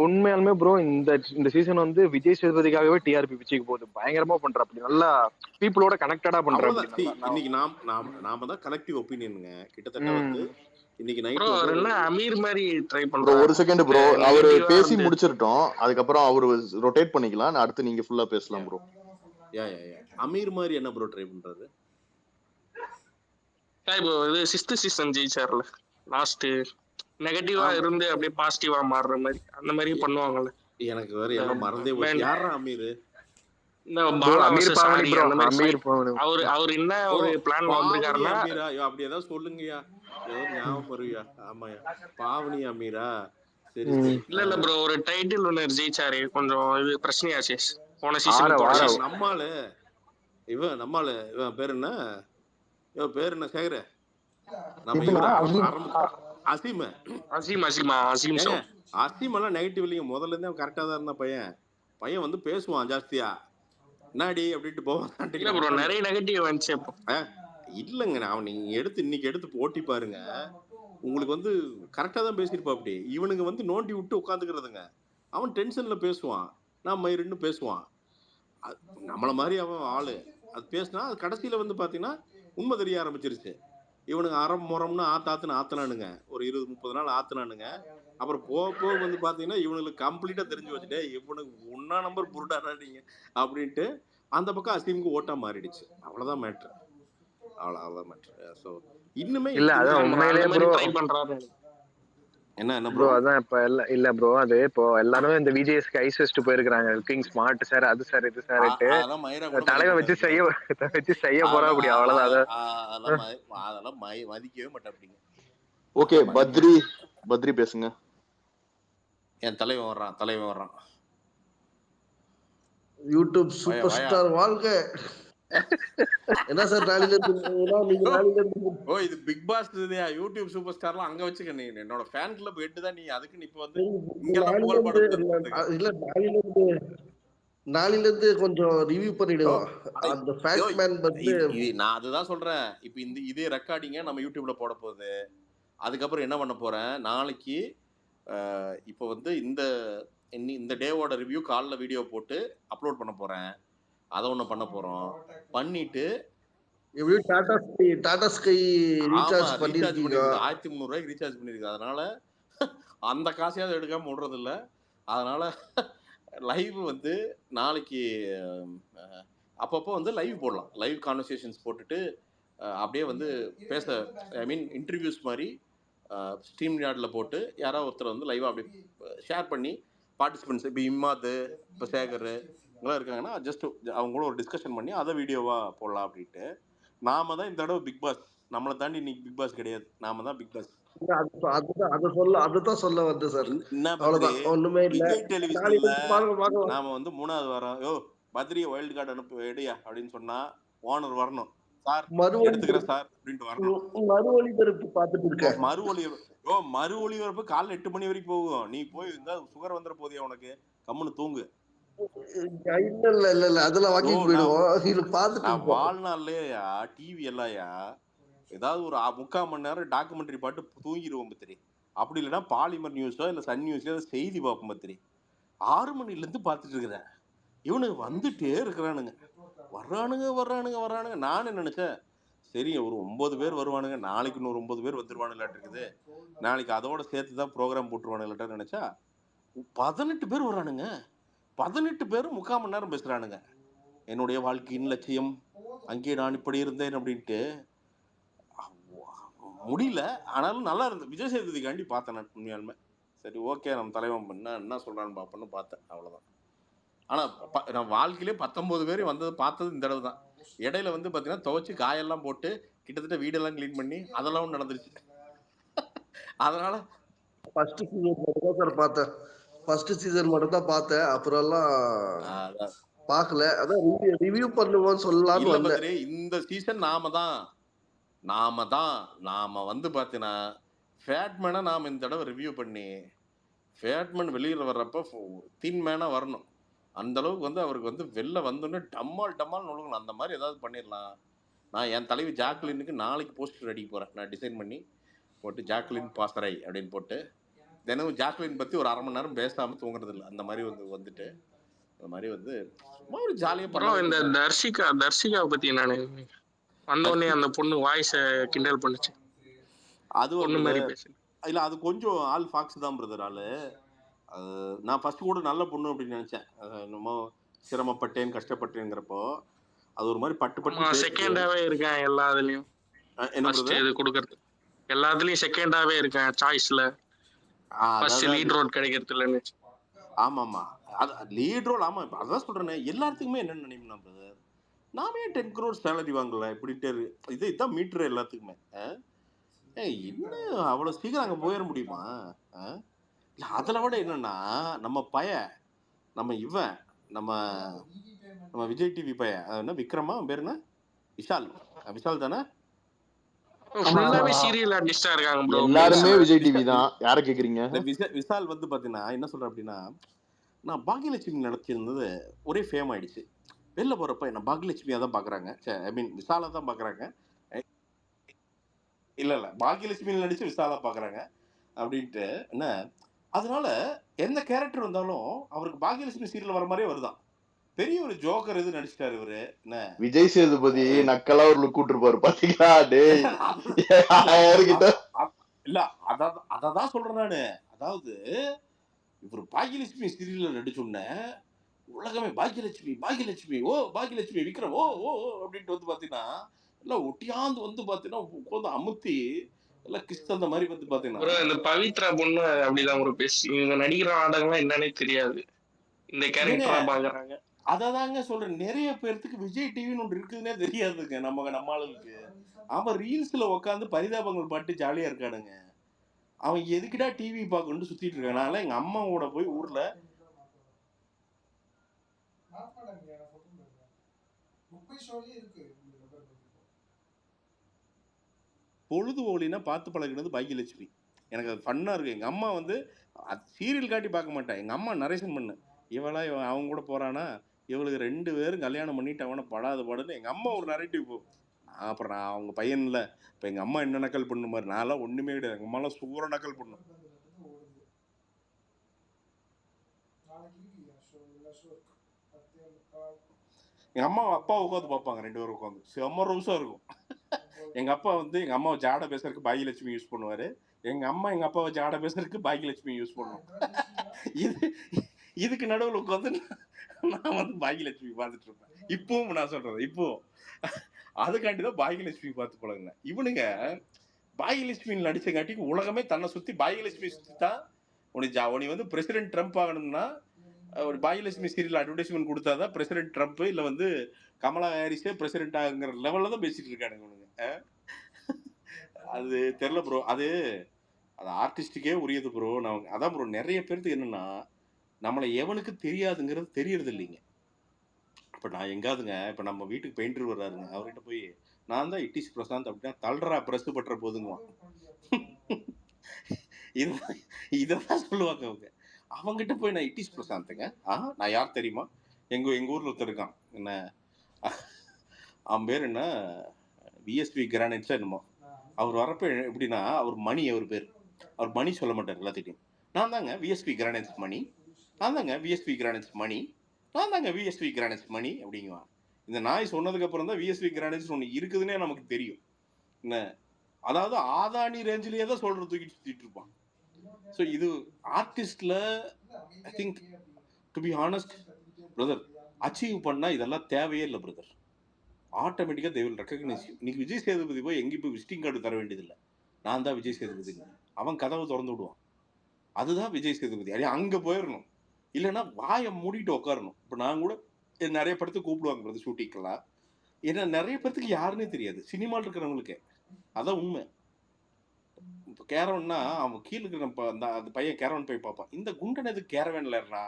உண்மையாலுமே ப்ரோ இந்த சீசன் வந்து விஜய் சேதுபதிக்காகவே டிஆர்பி பிச்சுக்கு போகுது. பயங்கரமா பண்ற அப்படி நல்லா பீப்புளோட கனெக்டடா பண்ற. இன்னைக்கு நாம தான் கலெக்டிவ் ஒப்பீனியனுங்க கிட்டத்தட்ட வந்து இன்னைக்கு நைட் அமீர் மாதிரி ட்ரை பண்றோம். ஒரு செகண்ட் ப்ரோ, அவரு பேசி முடிச்சிட்டோம், அதுக்கப்புறம் அவரு ரொட்டேட் பண்ணிக்கலாம். அடுத்து நீங்க ஃபுல்லா பேசலாம் ப்ரோ. அமீர் மாதிரி என்ன ப்ரோ ட்ரை பண்றது? இப்போ இது 6th சீசன் ஜெயிச்சார்ல, லாஸ்ட் நெகட்டிவா இருந்து அப்படியே பாசிட்டிவா மாறுற மாதிரி அந்த மாதிரி பண்ணுவாங்கல்ல. எனக்கு வேற எல்லாம் மறந்தே போச்சு. யாரா அமீர்? அவர் என்ன ஒரு பிளான் வந்திருக்காருன்னா அப்படி ஏதாவது சொல்லுங்கயா, ஏதோ ஞாபகம் வருவியா? ஆமாயா, பாவனி அமீரா? சரி இல்ல ப்ரோ, ஒரு டைட்டில் வின்னர் ஜெயிச்சாரு, கொஞ்சம் இது பிரச்சனையாச்சு போன சீசன். நம்மால இவன் நம்மால இவன் பேர் என்ன, இவன் பேர் என்ன சேகர, நம்ம இதுனா இவர அசீம் அசீம். அசீம் ஏங்க அசீம் எல்லாம் நெகட்டிவ் இல்லைங்க, முதல்ல இருந்தே அவன் கரெக்டா தான் இருந்தான். பையன் வந்து பேசுவான் ஜாஸ்தியா, என்னாடி அப்படின்ட்டு இல்ல போவான். ப்ரோ நிறைய நெகட்டிவ் வந்துச்சு அப்போ. இல்லைங்க, அவன் நீங்க இன்னைக்கு எடுத்து போட்டி பாருங்க, உங்களுக்கு வந்து கரெக்டா தான் பேசியிருப்பா. அப்படி இவனுங்க வந்து நோண்டி விட்டு உட்காந்துக்கிறதுங்க. அவன் டென்ஷன்ல பேசுவான், நான் மயிருன்னு பேசுவான். நம்மள மாதிரி அவன் ஆளு அது பேசினா அது கடைசியில வந்து பாத்தீங்கன்னா உண்மை தெரிய ஆரம்பிச்சிருச்சு. இவனுங்க அறம் முறம்னு ஆத்துனானுங்க, ஒரு 20-30 நாள் ஆத்துனானுங்க. அப்புறம் போக வந்து பாத்தீங்கன்னா இவனுக்கு கம்ப்ளீட்டா தெரிஞ்சு வச்சுட்டே, இவனுக்கு ஒன்னா நம்பர் புருடாடாதீங்க அப்படின்ட்டு அந்த பக்கம் அசீமுக்கு ஓட்டா மாறிடுச்சு. அவ்வளவுதான் மேட்ரு, அவ்வளவுதான் மேட்ரு. ஸோ இன்னுமே இல்ல அதான் உண்மையிலேயே ப்ரோ. ட்ரை பண்றாரு. என்ன ப்ரோ அதான் இப்ப இல்ல ப்ரோ, அது இப்போ எல்லாரும் இந்த விஜேஎஸ்க்கு ஐஸ் வச்சுட்டு போயிருக்காங்க. லுக்கிங் ஸ்மார்ட் சார், அது சார் இது சார்ட்டு அதெல்லாம் மயிரா கூட தலைவன் வச்சு செய்ய போறா அப்படி. அவ்வளவுதான். அதெல்லாம் மதிக்கவே மாட்டேன் அப்படிங்க. ஓகே பத்ரி பேசுங்க. என் தலைவன் வர்றான். யூடியூப் சூப்பர் ஸ்டார் வாழ்க. என்ன சார் நாளையில இருந்து ஓ இது பிக் பாஸ் இதுயா, யூடியூப் சூப்பர் ஸ்டார்லாம் அங்க வச்சுக்க. நீ என்னோட ஃபேன் கிளப் ஹெட் தான், நீ அதுக்கு நீ இப்ப வந்து இங்கெல்லாம் புகழ்பாடு இல்ல நாளையில இருந்து கொஞ்சம் ரிவ்யூ பண்ணிடுவோம். அந்த ஃபேக்ட் மேன் பத்தி நான் அதுதான் சொல்றேன். இப்ப இதே ரெக்கார்டிங்க நம்ம யூடியூப்ல போட போகுது. அதுக்கப்புறம் என்ன பண்ண போறேன், நாளைக்கு இப்போ வந்து இந்த டேவோட ரிவ்யூ காலைல வீடியோ போட்டு அப்லோட் பண்ண போறேன். அதை ஒண்ணு பண்ண போறோம். பண்ணிட்டு டாடா ஸ்கை ரீசார்ஜ் பண்ணிருக்கீங்க, 1300 ரூபாய்க்கு ரீசார்ஜ் பண்ணிருக்கு. அதனால அந்த காசையாவது எடுக்காம விடுறது இல்ல. அதனால லைவ் வந்து நாளைக்கு அப்பப்போ வந்து லைவ் போடலாம். லைவ் கான்வர்சேஷன்ஸ் போட்டுட்டு அப்படியே வந்து பேச, ஐ மீன் இன்டர்வியூஸ் மாதிரி ஸ்ட்ரீம் யார்டில் போட்டு யாராவது ஒருத்தர் வந்து லைவாக அப்படி ஷேர் பண்ணி பார்ட்டிசிபென்ட்ஸ், இப்போ இம்மாது, இப்போ சேகர் இவங்களாம் இருக்காங்கன்னா ஜஸ்ட் அவங்களும் ஒரு டிஸ்கஷன் பண்ணி அதை வீடியோவாக போடலாம் அப்படின்ட்டு. நாம தான் இந்த தடவை பிக் பாஸ், நம்மளை தாண்டி இன்னைக்கு பிக் பாஸ் கிடையாது, நாம தான் பிக் பாஸ். அதுதான் சொல்ல வந்து சார். விஜய் டெலிவிஷன்ல நாம வந்து 3வது வாரம் பத்ரிய வைல்டு கார்டு அனுப்பு எடுயா அப்படின்னு சொன்னா ஓனர் வரணும், சார் எடுத்துக்கிறேன் சார் அப்படின்ட்டு வரணும். மறு ஒளிபரப்பு பார்த்துட்டு இருக்கேன். மறு ஒளிபரப்பு காலைல 8 மணி வரைக்கும் போகும். நீ போய் சுகர் வந்துட போதியா உனக்கு, கம்முன்னு தூங்கு. இல்ல அதெல்லாம் வாக்கிங் போயிடுவோம். இது பார்த்துட்டு வாழ்நாள்லயா டிவி எல்லாம்யா ஏதாவது ஒரு 3/4 மணி நேரம் டாக்குமெண்ட்ரி பாட்டு தூங்கிடுவோம் பத்திரி. அப்படி இல்லைன்னா பாலிமர் நியூஸோ இல்லை சன் நியூஸ்லயோ செய்தி பார்ப்போம் பத்திரி. 6 மணிலேருந்து பார்த்துட்டு இருக்கிறேன். இவனுக்கு வந்துட்டே இருக்கிறானுங்க, வர்றானுங்க. நான் என்ன நினைச்சேன், சரி ஒரு 9 பேர் வருவானுங்க, நாளைக்கு இன்னொரு 9 பேர் வந்துருவானுங்களாட்டு இருக்குது, நாளைக்கு அதோட சேர்த்து தான் ப்ரோக்ராம் போட்டுருவானுங்களாட்ட நினைச்சா 18 பேர் வர்றானுங்க. 18 பேரும் 3/4 மணி நேரம் பேசுறானுங்க. என்னுடைய வாழ்க்கையின் லட்சியம், அங்கே நான் இப்படி இருந்தேன் அப்படின்ட்டு. முடியல, ஆனாலும் நல்லா இருந்தது. விஜய் சேதுபதிக்காண்டி பார்த்தேன் நான் உண்மையாலுமே. சரி ஓகே நம்ம தலைவன் என்ன சொல்றான்னு பார்ப்போன்னு பார்த்தேன், அவ்வளோதான். ஆனால் நான் வாழ்க்கையிலே 19 பேர் வந்தது பார்த்தது இந்த தடவை தான். இடையில வந்து பார்த்தீங்கன்னா துவைச்சு காயெல்லாம் போட்டு கிட்டத்தட்ட வீடெல்லாம் கிளீன் பண்ணி அதெல்லாம் நடந்துருச்சு. அதனால ஃபர்ஸ்ட் சீசன் மட்டும் சார் பார்த்தேன். ஃபர்ஸ்ட் சீசன் மட்டும் தான் பார்த்தேன், அப்புறம் எல்லாம் பார்க்கல. அதான் ரிவ்யூ பண்ணுவோம்னு சொல்லலாம்னு வந்தேன். இந்த சீசன் நாம வந்து பார்த்தீங்கன்னா ஃபேட்மேனை நாம் இந்த தடவை ரிவ்யூ பண்ணி ஃபேட்மேன் வெளியில் வர்றப்ப தின்மேனாக வரணும். அந்த அளவுக்கு வந்து அவருக்கு வந்து வெளில வந்தோடனே டம்மால் நொழுகணும். அந்த மாதிரி ஏதாவது பண்ணிடலாம். நான் என் தலைவி ஜாக்லினுக்கு நாளைக்கு போஸ்டர் அடிக்க போகிறேன். நான் டிசைன் பண்ணி போட்டு ஜாக்லின் பாசறை அப்படின்னு போட்டு தினமும் ஜாக்லின் பற்றி ஒரு 1/2 மணி நேரம் பேசாமல் தூங்குறது இல்லை. அந்த மாதிரி வந்துட்டு அந்த மாதிரி வந்து சும்மா ஒரு ஜாலியாக பண்ணலாம். இந்த தர்ஷிகாவை பற்றி நான் வந்தோடனே அந்த பொண்ணு வாய்ஸை கிண்டல் பண்ணுச்சு, அது ஒன்று மாதிரி பேசு இல்லை. அது கொஞ்சம் ஆள் ஃபாக்ஸ் தான் பிரதர் ஆளு. நான் ஃபர்ஸ்ட் கூட நல்ல பொண்ணு அப்படின்னு நினைச்சேன். என்னமோ சிரமப்பட்டேன் கஷ்டப்பட்டேங்கிறப்போ அது ஒரு மாதிரி பட்டு செகண்டாவே இருக்கேன் எல்லாத்துலயும். இது கொடுக்கறது எல்லாத்துலயும் செகண்டாவே இருக்கேன் சாய்ஸ்ல. ஃபர்ஸ்ட் லீட் ரோல் கிடைக்கிறதுல. ஆமாமா லீட் ரோல். ஆமா அதான் சொல்றேன். எல்லாத்துக்குமே என்ன நினைப்பா பிரதர், நாமே 10 crore சேலரி வாங்கல இப்படின்ட்டு இதுதான் மீட்டர் எல்லாத்துக்குமே. இன்னும் அவ்வளவு சீக்கிரம் அங்க போயிட முடியுமா? இல்லை அதில் விட என்னன்னா நம்ம இவன் நம்ம நம்ம விஜய் டிவி பையன் என்ன விக்ரமா அவன் பேர் என்ன விஷால் விஷால் தானே ஃபுல்லாவே சீரியல் ஆர்டிஸ்டா இருக்காங்க ப்ரோ. எல்லாருமே விஜய் டிவி தான். யார கேக்குறீங்க? விஷால் வந்து பாத்தீங்கன்னா என்ன சொல்ற அப்படின்னா, நான் பாக்யலட்சுமி நடத்தியிருந்தது ஒரே ஃபேம் ஆயிடுச்சு. வெளில போறப்ப என்ன பாக்யலட்சுமியா தான் பாக்குறாங்க. ஐ மீன் விஷாலா தான் பாக்குறாங்க. இல்ல பாக்யலட்சுமியில் நடிச்சு விஷாலா பாக்குறாங்க அப்படின்ட்டு என்ன. அதனால எந்த கேரக்டர் வந்தாலும் அவருக்கு பாக்யலட்சுமி சீரியல் வர மாதிரியே வருதான். பெரிய ஒரு ஜோக்கர் இது நடிச்சிட்டாரு இவரு. என்ன விஜய் சேதுபதி நக்கலா ஒரு லுக் கூட்டிருப்பாரு பாத்தீங்களா? டேய் இல்ல அததான் சொல்றேன் நானு. அதாவது இவர் பாக்யலட்சுமி சீரியல்ல நடிச்சோன்ன உலகமே பாக்யலட்சுமி பாக்யலட்சுமி ஓ பாக்யலட்சுமி விக்ரம் ஓ ஓ அப்படின்ட்டு வந்து பாத்தீங்கன்னா எல்லாம் ஒட்டியாந்து வந்து பாத்தீங்கன்னா உட்காந்து அமுத்தி எல்லாம் கிறிஸ்து அந்த மாதிரி வந்து பாத்தீங்கன்னா இந்த பவித்ரா பொண்ணு அப்படிதான் ஒரு பேசி இவங்க நடிக்கிற நாடகம்லாம் என்னன்னே தெரியாது. இந்த கேரக்டரா பாக்குறாங்க. அததாங்க சொல்றேன். நிறைய பேர்த்துக்கு விஜய் டிவின்னு ஒன்று இருக்குதுன்னே தெரியாதுங்க. நம்ம ஆளுக்கு அவன் ரீல்ஸ்ல உட்காந்து பரிதாபங்கள் பாட்டு ஜாலியா இருக்கானுங்க. அவன் எதுக்குடா டிவி பார்க்கணும்னு சுத்திட்டு இருக்கானால எங்க அம்மாவோட போய் ஊர்ல பொழுது ஓலினா பார்த்து பழகினது பாக்யலட்சுமி. எனக்கு அது ஃபன்னா இருக்கு. எங்க அம்மா வந்து சீரியல் காட்டி பார்க்க மாட்டேன். எங்க அம்மா நரேஷன் பண்ணு இவளா அவங்க கூட போறானா இவளுக்கு 2 பேரும் கல்யாணம் பண்ணிட்டு அவனை படாத பாடுன்னு எங்க அம்மா ஒரு நரேட்டிவ் போகும். அப்புறம் நான் அவங்க பையன் இல்லை. இப்போ எங்கள் அம்மா என்ன நக்கல் பண்ணு மாதிரி நான்லாம் ஒன்றுமே கிடையாது. எங்கள் அம்மாலாம் சூப்பராக நக்கல் பண்ணும். எங்கள் அம்மா அப்பா உட்காந்து பார்ப்பாங்க 2 பேரும் உட்காந்து. செம்ம ரோஸாக இருக்கும். எங்கள் அப்பா வந்து எங்கள் அம்மாவை ஜாடை பேசுறதுக்கு பாக்யலட்சுமி யூஸ் பண்ணுவார். எங்கள் அம்மா எங்கள் அப்பாவை ஜாடை பேசுறதுக்கு பாக்யலட்சுமி யூஸ் பண்ணுவோம். இதுக்கு நடுவில் உட்காந்து நான் வந்து பாக்யலட்சுமி பார்த்துட்டு இருப்பேன். இப்பவும் நான் சொல்றது இப்பவும் அதுக்காண்டிதான் பாக்யலட்சுமி பார்த்து பழகுங்க. இவனுங்க பாக்யலட்சுமி நடிச்சங்காட்டிக்கு உலகமே தன்னை சுத்தி பாக்யலட்சுமி சுத்தி தான். உனி வந்து பிரசிடென்ட் ட்ரம்ப் ஆகணும்னா ஒரு பாக்யலட்சுமி சீரியல் அட்வர்டைஸ்மெண்ட் கொடுத்தாதான் பிரசிடென்ட் ட்ரம்ப் இல்ல வந்து கமலா ஹாரிஸே பிரசிடென்ட் ஆகுங்கிற லெவல்ல தான் பேசிட்டு இருக்கானுங்க இவனுங்க. அது தெரியல ப்ரோ. அது ஆர்டிஸ்டுக்கே உரியது ப்ரோ. நான் அதான் ப்ரோ நிறைய பேருக்கு என்னன்னா நம்மளை எவனுக்கு தெரியாதுங்கிறது தெரியறது இல்லைங்க. இப்போ நான் எங்காதுங்க இப்போ நம்ம வீட்டுக்கு பெயிண்டர் வர்றாருங்க, அவர்கிட்ட போய் நான் தான் இட்டிஸ் பிரசாந்த் அப்படின்னா தள்ளுறா ப்ரெஸ் பட்டுற போதுங்குவான். இதான் சொல்லுவாங்க அவங்க. அவங்ககிட்ட போய் நான் இட்டிஸ் பிரசாந்துங்க நான் யார் தெரியுமா, எங்க ஊர்ல ஒருத்தர் இருக்கான் என்ன அவன் பேர் என்ன விஎஸ்பி கிரானைட்ஸா என்னமோ. அவர் வரப்ப எப்படின்னா அவர் மணி, அவர் பேர் அவர் மணி சொல்ல மாட்டார் எல்லாத்திட்டையும். நான் தாங்க விஎஸ்பி கிரானைட்ஸ் மணி, நான் தாங்க விஎஸ்பி கிரானைட்ஸ் மணி, நான் தாங்க விஎஸ்பி கிரானைட்ஸ் மணி அப்படிங்குவான். இந்த நாய் சொன்னதுக்கு அப்புறம் தான் விஎஸ்பி கிரானைட்ஸ் ஒன்று இருக்குதுன்னே நமக்கு தெரியும். என்ன அதாவது ஆதானி ரேஞ்சிலேயே தான் சொல்ற தூக்கிட்டு சுத்திட்டு இருப்பான். ஸோ இது ஆர்டிஸ்ட்ல I think to be honest brother achieve பண்ணா இதெல்லாம் தேவையே இல்லை பிரதர். ஆட்டோமேட்டிக்கா தே வில் ரெகக்னைஸ் யூ. இன்னைக்கு விஜய் சேதுபதி போய் எங்கேயும் போய் விசிட்டிங் கார்டு தர வேண்டியதில்லை. நான் தான் விஜய் சேதுபதிங்க. அவன் கதவை திறந்து விடுவான். அதுதான் விஜய் சேதுபதி. அப்படியே அங்கே போயிடணும். இல்லைன்னா வாயை மூடிட்டு உட்காரணும். இப்போ நான் கூட நிறைய படத்துக்கு கூப்பிடுவாங்க பிரதர் ஷூட்டிங்கெல்லாம். ஏன்னா நிறைய பேர்த்துக்கு யாருன்னே தெரியாது சினிமாவில் இருக்கிறவங்களுக்கே. அதான் உண்மை. இப்போ கேரவன்னா அவன் கீழே இருக்கிற அந்த பையன் கேரவன் போய் பார்ப்பான். இந்த குண்டன் எது கேரவன்ல இருறா,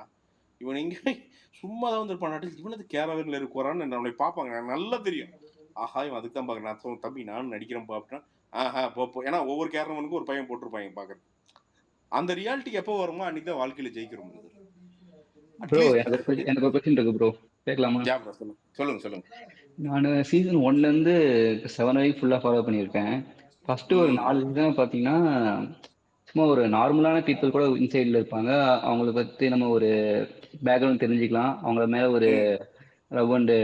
இவன் இங்கே சும்மா தான் வந்துருப்பான், இவனது கேரவன்ல இருக்குறான்னு நம்மளை பார்ப்பாங்க. எனக்கு நல்லா தெரியும். ஆஹா இவன் அதுக்கு தான் பார்க்குறேன். நான் தம்பி நானும் நடிக்கிறேன் பார்ப்பேன். ஆஹா போ. ஏன்னா ஒவ்வொரு கேரவனுக்கும் ஒரு பையன் போட்டிருப்பாங்க பார்க்குறது. அந்த ரியாலிட்டிக்கு எப்போ வருமோ அன்னைக்கு தான் வாழ்க்கையில ஜெயிக்கிறோம். ப்ரோ எனக்கு ஒரு கொஸ்டின் இருக்கு ப்ரோ, கேட்கலாமா? சொல்லுங்க. நான் சீசன் 1ல இருந்து 7 வரைக்கும் ஃபுல்லா ஃபாலோ பண்ணியிருக்கேன். ஃபர்ஸ்ட் ஒரு 4 சீசன் பார்த்தீங்கன்னா சும்மா ஒரு நார்மலான பீப்புள் கூட இன்சைட்ல இருப்பாங்க. அவங்கள பத்தி நம்ம ஒரு பேக்ரவுண்ட் தெரிஞ்சுக்கலாம், அவங்கள மேல ஒரு லவ் அண்ட்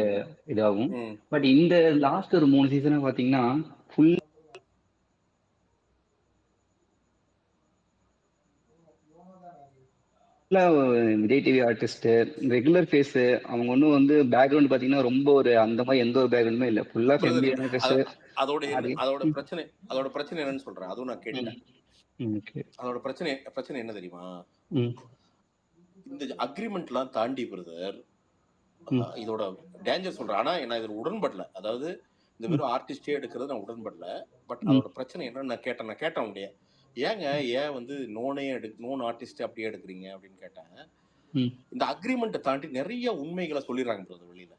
இதாகும். பட் இந்த லாஸ்ட் ஒரு 3 சீசனை பார்த்தீங்கன்னா full Vijay TV artist regular face. அவங்க ஒன்றும் வந்து பேக்ரவுண்ட் பார்த்தீங்கன்னா ரொம்ப ஒரு அந்த மாதிரி எந்த ஒரு பேக்ரவுண்டுமே இல்லை, ஃபுல்லா ஃபேமிலியான ஃபேஸ். அதோட பிரச்சனை என்னன்னு சொல்றேன். அதுவும் நான் கேட்டேன். அதோட பிரச்சனை என்ன தெரியுமா, இந்த அக்ரிமெண்ட்லாம் தாண்டி பிரதர் இதோட டேஞ்சர் சொல்றேன். ஆனா நான் இதுல உடன்படல. அதாவது இந்த வெறும் ஆர்டிஸ்டே எடுக்கிறது நான் உடன்படல. பட் அதோட பிரச்சனை என்னன்னு நான் கேட்டேன் உடைய ஏன் வந்து நோன் ஆர்டிஸ்ட் அப்படியே எடுக்கிறீங்க அப்படின்னு கேட்டேன். இந்த அக்ரிமெண்ட்டை தாண்டி நிறைய உண்மைகளை சொல்லிடுறாங்க பிரதர் வெளியில.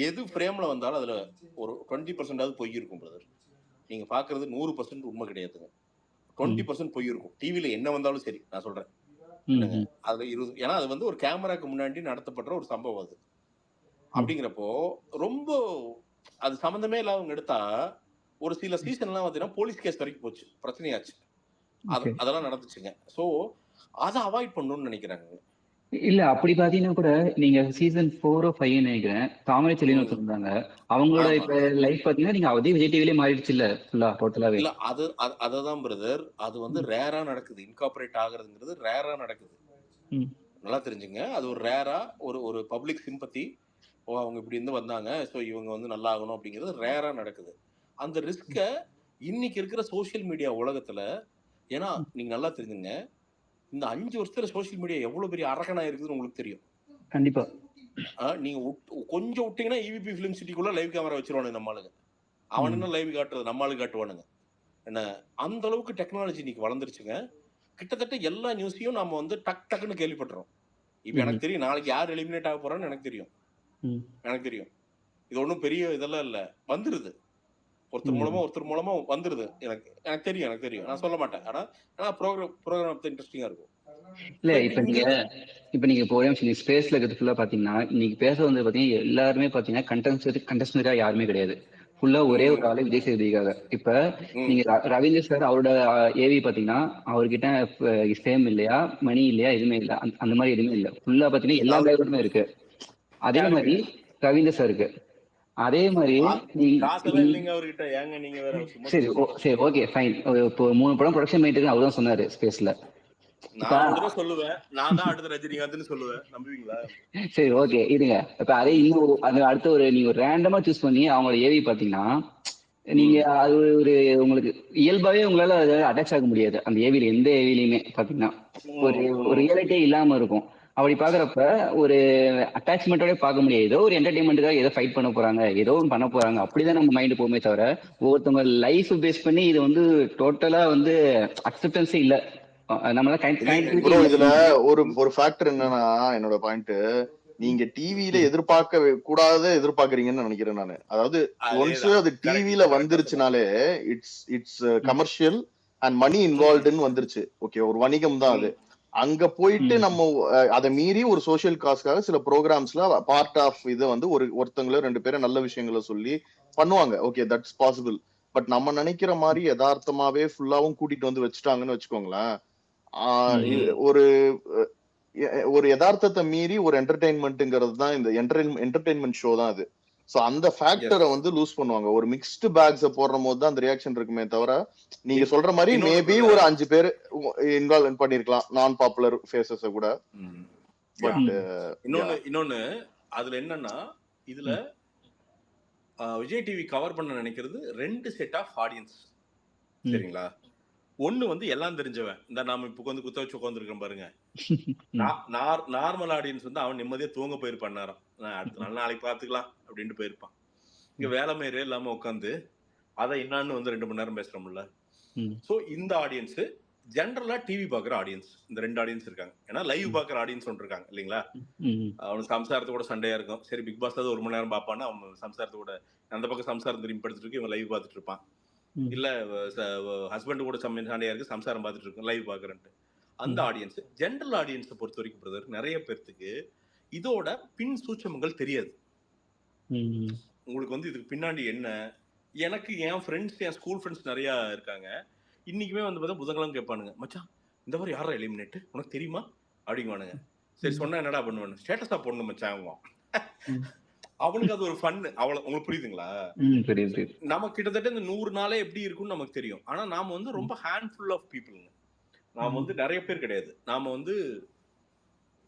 எது ஃப்ரேம்ல வந்தாலும் அதுல ஒரு 20% பொய் இருக்கும் பிரதர். நீங்க பாக்குறது 100% உண்மை கிடையாதுங்க. 20% பொய் இருக்கும். டிவில என்ன வந்தாலும் சரி, நான் சொல்றேன் என்னங்க, அதுல 20, ஏன்னா அது வந்து ஒரு கேமராக்கு முன்னாடி நடத்தப்படுற ஒரு சம்பவம் அது. அப்படிங்கிறப்போ ரொம்ப அது சம்பந்தமே இல்லாதவங்க எடுத்தா ஒரு சில சீசன்லாம் பார்த்தீங்கன்னா போலீஸ் கேஸ் வரைக்கும் போச்சு, பிரச்சனையாச்சு, அதெல்லாம் நடந்துச்சுங்க. ஸோ அதை அவாய்ட் பண்ணணும்னு நினைக்கிறாங்க. இல்ல அப்படி பாத்தீங்கன்னா கூட நீங்க சீசன் 4 or 5 நினைக்கிறேன், தாமரை செல்லின்னு ஒருத்தர் அவங்களோட இப்ப லைஃப் பாத்தீங்கன்னா நீங்க அதே விஜய் டிவிலே மாறிடுச்சு இல்ல ஃபுல்லா டோட்டலாவே. இல்ல அததான் பிரதர், அது வந்து ரேரா நடக்குது. இன்கார்பரேட் ஆகுறதுங்கிறது ரேரா நடக்குது, நல்லா தெரிஞ்சுங்க. அது ஒரு ரேரா ஒரு பப்ளிக் சிம்பத்தி, ஓ அவங்க இப்படி இருந்து வந்தாங்க, ஸோ இவங்க வந்து நல்லா ஆகணும் அப்படிங்கிறது ரேரா நடக்குது. அந்த ரிஸ்கை இன்னைக்கு இருக்கிற சோசியல் மீடியா உலகத்துல, ஏன்னா நீங்க நல்லா தெரிஞ்சுங்க, இந்த 5 வருஷத்துல சோசியல் மீடியா எவ்வளவு பெரிய அரக்கனா இருக்குதுன்னு உங்களுக்கு தெரியும். கண்டிப்பா நீங்க கொஞ்சம் விட்டீங்கன்னா EVP ஃபிலிம் சிட்டிக்குள்ள லைவ் கேமரா வச்சிருவானுங்க நம்ம ஆளுங்க. அவனுன்னு லைவ் காட்டுறது நம்ம ஆளு காட்டுவானுங்க. என்ன அந்த அளவுக்கு டெக்னாலஜி இன்னைக்கு வளர்ந்துருச்சுங்க. கிட்டத்தட்ட எல்லா நியூஸையும் நம்ம வந்து டக்குன்னு கேள்விப்பட்டுறோம். இப்ப எனக்கு தெரியும் நாளைக்கு யார் எலிமினேட் ஆக போறான்னு எனக்கு தெரியும். இது ஒன்றும் பெரிய இதெல்லாம் இல்ல, வந்துருது. ஒருத்தர் மூலமா வந்துருது. எனக்கு தெரியும், நான் சொல்ல மாட்டேன். ஆனா ப்ரோக்ராம் இன்ட்ரெஸ்டிங்கா இருக்கும். இல்ல இப்ப நீங்க ஒரே நிமிஷம் ஸ்பேஸ்ல இருக்கிறது ஃபுல்லா பாத்தீங்கன்னா இன்னைக்கு பேச வந்து பாத்தீங்கன்னா எல்லாருமே பாத்தீங்கன்னா கண்டெஸ்டன்டா யாருமே கிடையாது. ஃபுல்லா ஒரே ஒரு ஆளு விஜய் சேதுபதிக்காக. இப்ப நீங்க ரவீந்திர சார் அவரோட ஏவி பாத்தீங்கன்னா அவர்கிட்ட ஃபேம் இல்லையா, மணி இல்லையா, எதுவுமே இல்ல, அந்த மாதிரி எதுவுமே இல்ல. ஃபுல்லா பாத்தீங்கன்னா எல்லா பேருமே இருக்கு. அதே மாதிரி ரவீந்திர சாருக்கு அதே மாதிரி சரி ஓகே ஃபைன். இப்போ 3 படம் ப்ரொடக்ஷன் பண்ணிட்டு அவர்தான் சொன்னாரு ஸ்பேஸ்ல. சரி ஓகே இருங்க. இப்ப அதே இன்னும் அடுத்த ஒரு நீங்க ஒரு ரேண்டமா சூஸ் பண்ணி அவங்களோட ஏவி பாத்தீங்கன்னா நீங்க அது உங்களுக்கு இயல்பாவே உங்களால அட்டாச் ஆக முடியாது. அந்த ஏவில எந்த ஏவிலையுமே பாத்தீங்கன்னா ஒரு ரியாலிட்டியே இல்லாம இருக்கும். அப்படி பாக்குறப்ப ஒரு அட்டாச்மெண்டோட பார்க்க முடியாது. ஏதோ ஒரு என்டர்டைன்மெண்ட்டுக்காக ஏதோ ஃபைட் பண்ண போறாங்க, ஏதோ ஒன்று பண்ண போறாங்க, அப்படிதான் நம்ம மைண்ட் போகுமே தவிர ஒவ்வொருத்தவங்க லைஃப் பேஸ் பண்ணி இது வந்து டோட்டலா வந்து அக்செப்டன்ஸே இல்ல. இதுல ஒரு ஃபேக்டர் என்னன்னா, என்னோட பாயிண்ட், நீங்க டிவில எதிர்பார்க்க கூடாத எதிர்பார்க்கறீங்கன்னு நினைக்கிறேன் நானு. அதாவது ஒன்ஸ் அது டிவில வந்துருச்சுனாலே இட்ஸ் கமர்ஷியல் அண்ட் மணி இன்வால்வ்டுன்னு வந்துருச்சு. ஓகே, ஒரு வணிகம் தான் அது. அங்க போயிட்டு நம்ம அதை மீறி ஒரு சோசியல் காஸ்க்காக சில ப்ரோக்ராம்ஸ்ல பார்ட் ஆஃப் இதை வந்து ஒருத்தங்களோ 2 பேரும் நல்ல விஷயங்களை சொல்லி பண்ணுவாங்க. Okay, that's possible. பட் நம்ம நினைக்கிற மாதிரி யதார்த்தமாவே ஃபுல்லாவும் கூட்டிட்டு வந்து வச்சுட்டாங்கன்னு வச்சுக்கோங்களேன். ஒரு யதார்த்தத்தை மீறி ஒரு என்டர்டைன்மெண்ட்ங்கிறது தான் இந்த என்டர்டைன்மெண்ட் ஷோ தான் அது. சோ அந்த ஃபேக்டரை வந்து லூஸ் பண்ணுவாங்க. ஒரு மிக்ஸ்டு பேக்ஸ போடுற போது தான் அந்த ரியாக்ஷன் இருக்குமே தவிர, நீங்க சொல்ற மாதிரி மேபி ஒரு 5 பேர் இன்வால்வ் பண்ணிருக்கலாம், நான் பாப்புலர் ஃபேஸஸ கூட. பட் இன்னொன்னு அதுல என்னன்னா, இதுல விஜய் டிவி கவர் பண்ண நினைக்கிறது 2 செட் ஆஃப் ஆடியன்ஸ். சரிங்களா? ஒண்ணு வந்து எல்லாம் தெரிஞ்சவன், இந்த நாம இப்ப வந்து குத்த வச்சு உட்காந்துருக்கோம் பாருங்க, நார்மல் ஆடியன்ஸ் வந்து அவன் நிம்மதியா தூங்க போயிருப்பான், நேரம் அடுத்த நாள் நாளைக்கு பாத்துக்கலாம் அப்படின்ட்டு போயிருப்பான். இங்க வேலை மாரியே இல்லாம உட்காந்து அதை என்னான்னு வந்து 2 மணி நேரம் பேசுறோம்ல. சோ இந்த ஆடியன்ஸ் ஜென்ரலா டிவி பாக்குற ஆடியன்ஸ், இந்த 2 ஆடியன்ஸ் இருக்காங்க. ஏன்னா லைவ் பாக்குற ஆடியன்ஸ் ஒன்று இருக்காங்க இல்லைங்களா? அவனுக்கு சம்சாரத்தோட சண்டையா இருக்கும். சரி, பிக் பாஸ் 1 மணி நேரம் பாப்பான்னா அவன் சம்சாரத்தோட அந்த பக்கம் சம்சாரம் திரும்பி படுத்துட்டு இருக்கு, இவன் லைவ் பாத்துட்டு இருப்பான். இல்ல ஹஸ்பண்ட் கூட சண்டையா இருக்கு, சம்சாரம் பாத்துட்டு இருக்கும், லைவ் பாக்குறேன்ட்டு. அந்த ஆடியன்ஸ் ஜென்ரல் ஆடியன்ஸை பொறுத்த வரைக்கும் பிரதர், நிறைய பேர்த்துக்கு இதோட பின் சூட்சமங்கள் தெரியாது. உங்களுக்கு வந்து இதுக்கு பின்னாடி என்ன, எனக்கு என் ஃப்ரெண்ட்ஸ், என் ஸ்கூல் ஃப்ரெண்ட்ஸ் நிறைய இருக்காங்க. இன்னைக்குமே வந்து பார்த்தா புதன்கிழமை கேட்பானுங்க, மச்சான் இந்த மாதிரி யாரா எலிமினேட் உனக்கு தெரியுமா அப்படிங்குவானுங்க. சரி சொன்னா என்னடா பண்ணுவானு, ஸ்டேட்டஸா போடணும் மச்சான். அவனுக்கு அது ஒரு ஃபன்னு. அவ்வளவு உங்களுக்கு புரியுதுங்களா? நம்ம கிட்டத்தட்ட இந்த 100 நாளே எப்படி இருக்கும்னு நமக்கு தெரியும். ஆனா நாம வந்து ரொம்ப ஹேண்ட்ஃபுல் ஆஃப் பீப்புளுங்க. நாம வந்து நிறைய பேர் கிடையாது. நாம வந்து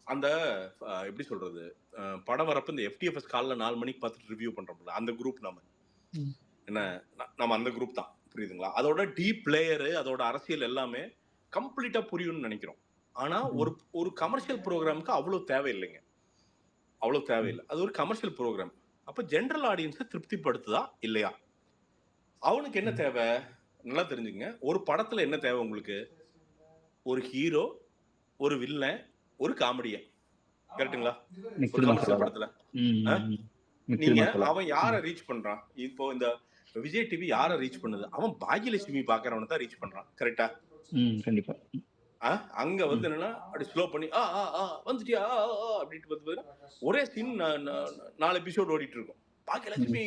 அந்த எப்படி சொல்றது, படம் வரப்ப இந்த FTFS காலைல 4 மணிக்கு பார்த்துட்டு ரிவ்யூ பண்றோம்ல, அந்த குரூப் நம்ம அந்த குரூப் தான். புரியுதுங்களா? அதோட டீப் லேயரு, அதோட அரசியல் எல்லாமே கம்ப்ளீட்டா புரியும்னு நினைக்கிறோம். ஆனா ஒரு கமர்ஷியல் ப்ரோக்ராமுக்கு அவ்வளவு தேவையில்லைங்க, அவ்வளவு தேவையில்லை. அது ஒரு கமர்ஷியல் ப்ரோக்ராம். அப்ப ஜென்ரல் ஆடியன்ஸை திருப்திப்படுத்துதா இல்லையா? அவனுக்கு என்ன தேவை நல்லா தெரிஞ்சுங்க. ஒரு படத்துல என்ன தேவை உங்களுக்கு? ஒரு ஹீரோ, ஒரு வில்லன், ஒரு காமெடியன். கரெக்ட்டுங்களா? ஒரு மிக்ஸ்டு கமர்ஷியல் மசாலா. படத்துல. ம், ஆ? ம், ம். மிக்ஸ்டு நீங்க மசாலா. அவன் யார ரீச் பண்றான்? இப்போ இந்த விஜய் டிவி யார ரீச் பண்ணுது? அவன் பாக்யலட்சுமி பாக்குறவன தான் ரீச் பண்றான். கரெக்ட்டா? கண்டிப்பா. அங்க ம். வந்து என்னன்னா அப்படி ஸ்லோ பண்ணி வந்துட்டியா அப்படின்ட்டு பார்த்தீங்கன்னா ஒரே சீன் 4 எபிசோட் ஓடிட்டு இருக்கும். பாக்கியலட்சுமி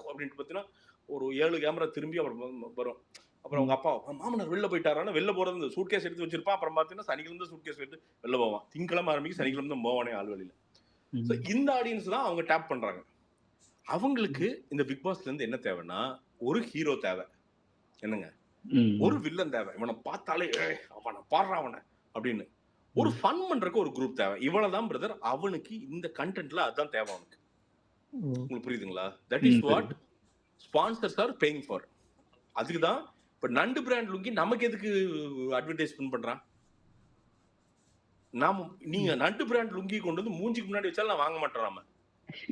அப்படின்ட்டு பார்த்தீங்கன்னா ஒரு 7 கேமரா திரும்பி அப்புறம் வரும். அப்புறம் அவங்க அப்பா மாமனார் வெளில போயிட்டாரானா வெளில போறது சூட்கேஸ் எடுத்து வச்சிருப்பான். அப்புறம் பார்த்தீங்கன்னா சனிக்கிழமை சூட்கேஸ் எடுத்து வெளில போவான். திங்கக்கிழமை ஆரம்பிக்கு சனிக்கிழமை தான் போவானே ஆள்வழியில. ஸோ இந்த ஆடியன்ஸ் தான் அவங்க டேப் பண்றாங்க. அவங்களுக்கு இந்த பிக் பாஸ்ல இருந்து என்ன தேவைன்னா ஒரு ஹீரோ தேவை. என்னங்க, ஒரு வில்லன் தேவை. இவனை பார்த்தாலே அவனை பாடுற அவனை அப்படின்னு ஒரு ஃபன் பண்றதுக்கு ஒரு குரூப் தேவை. இவ்வளவுதான் பிரதர். அவனுக்கு இந்த கண்டென்ட்ல அதான் தேவை அவனுக்கு. உங்களுக்கு புரியுதுங்களா? That is what sponsors are paying for. அதுக்கு தான் இப்ப நண்டு பிராண்ட் லுங்கி நமக்கு எதுக்கு அட்வர்டைஸ்மெண்ட் பண்றான்? நாம நீங்க நண்டு பிராண்ட் லுங்கி கொண்டு வந்து மூஞ்சிக்கு முன்னாடி வச்சாலும் நான் வாங்க மாட்டேன்.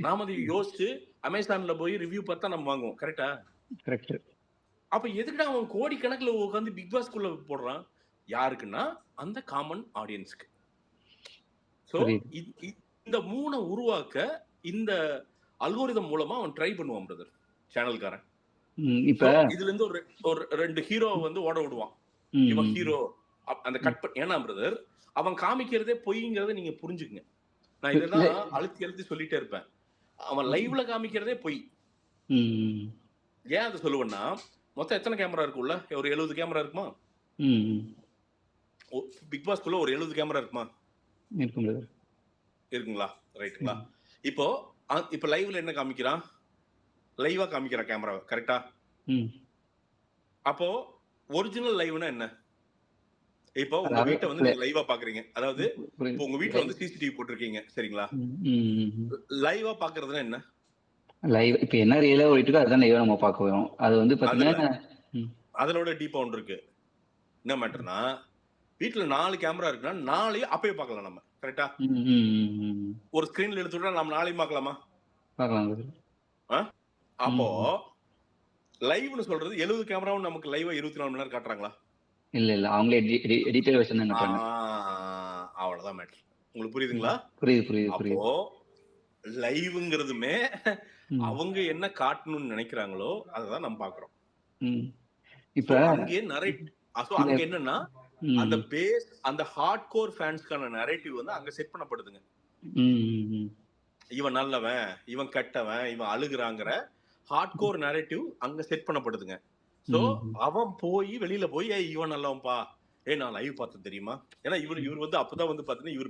நாம அதை யோசிச்சு அமேசான்ல போய் ரிவ்யூ பார்த்தா நம்ம வாங்குவோம். கரெக்டா? கரெக்ட். அப்ப எதுக்குடா அவன் கோடி கணக்குல உட்காந்து பிக் பாஸ்குள்ள போடுறான்? யாருக்குன்னா அந்த காமன் ஆடியன்ஸ்க்கு. சோ இந்த 3 உருவாக்க இந்த அல்கோரிதம் மூலமா அவன் ட்ரை பண்ணுவான் பிரதர், சேனல்காரன். இப்ப இதுல இருந்து ஒரு 2 ஹீரோ வந்து ஓட விடுவான். இவன் ஹீரோ அந்த கட் ஏன்னா பிரதர் அவன் காமிக்கிறதே பொய்ங்கிறத நீங்க புரிஞ்சுக்குங்க. நான் இதெல்லாம் அழுத்தி சொல்லிட்டே இருப்பேன். அவன் லைவ்ல காமிக்கிறதே பொய். ஏன் அதை சொல்லுவேன்னா மொத்தம் எத்தனை கேமரா இருக்குல்ல? ஒரு 70 கேமரா இருக்குமா? பிக் பாஸ்குள்ள ஒரு 70 கேமரா இருக்குமா? இருக்குங்களா? ரைட்டுங்களா? இப்போ லைவ்ல என்ன காமிக்கிறான்? லைவா காமிக்கிறான் கேமராவை. கரெக்டா? அப்போ ஒரிஜினல் லைவ்னா என்ன? இப்போ உங்க வீட்டை வந்து நீங்க லைவா பாக்குறீங்க. அதாவது இப்போ உங்க வீட்டுல வந்து சிசிடிவி போட்டிருக்கீங்க. சரிங்களா? லைவா பாக்குறதுனா என்ன? லைவ் இப்ப என்ன ரியலா ஓடிட்டு இருக்கோ அதுதான் லைவா நம்ம பார்க்க வரோம். அது வந்து பாத்தீங்கன்னா அதோட டீப்பா ஒன்று இருக்கு. என்ன மேட்டர்னா வீட்டுல 4 கேமரா இருக்குன்னா 4 அப்பயே பார்க்கலாம் நம்ம. கரெக்டா? ஒரு ஸ்கிரீன்ல எடுத்துட்டா நம்ம 4 பார்க்கலாமா? அப்போ லைவ்னு சொல்றது 70 கேமராவும் நமக்கு லைவா 24 மணி நேரம் காட்டுறாங்களா? இல்ல அவங்களே எடிட்டர் வெர்ஷன் தான் காட்டுறாங்க. அவ்வளவுதான் மேட்டர். உங்களுக்கு புரியுதுங்களா? புரியுது. அப்போ லைவ்ங்கிறதுமே அவங்க என்ன காட்டணும்னு நினைக்கிறாங்களோ அததான் நம்ம பாக்குறோம். இப்ப அங்கே அங்க என்னன்னா அந்த பேஸ் அந்த ஹார்ட்கோர் ஃபேன்ஸ்க்கான நரேட்டிவ் வந்து அங்க செட் பண்ணப்படுதுங்க. இவன் நல்லவன், இவன் கெட்டவன், இவன் அழுகுறாங்கிற ஹார்ட்கோர் நரேட்டிவ் அங்க செட் பண்ணப்படுதுங்க. சோ அவன் போய் வெளியில போய் இவன் நல்லவன்பா, நான் லைவ் பார்த்தேன் தெரியுமா? ஏன்னா இவர் வந்து அப்பதான் வந்து பாத்தீங்கன்னா இவர்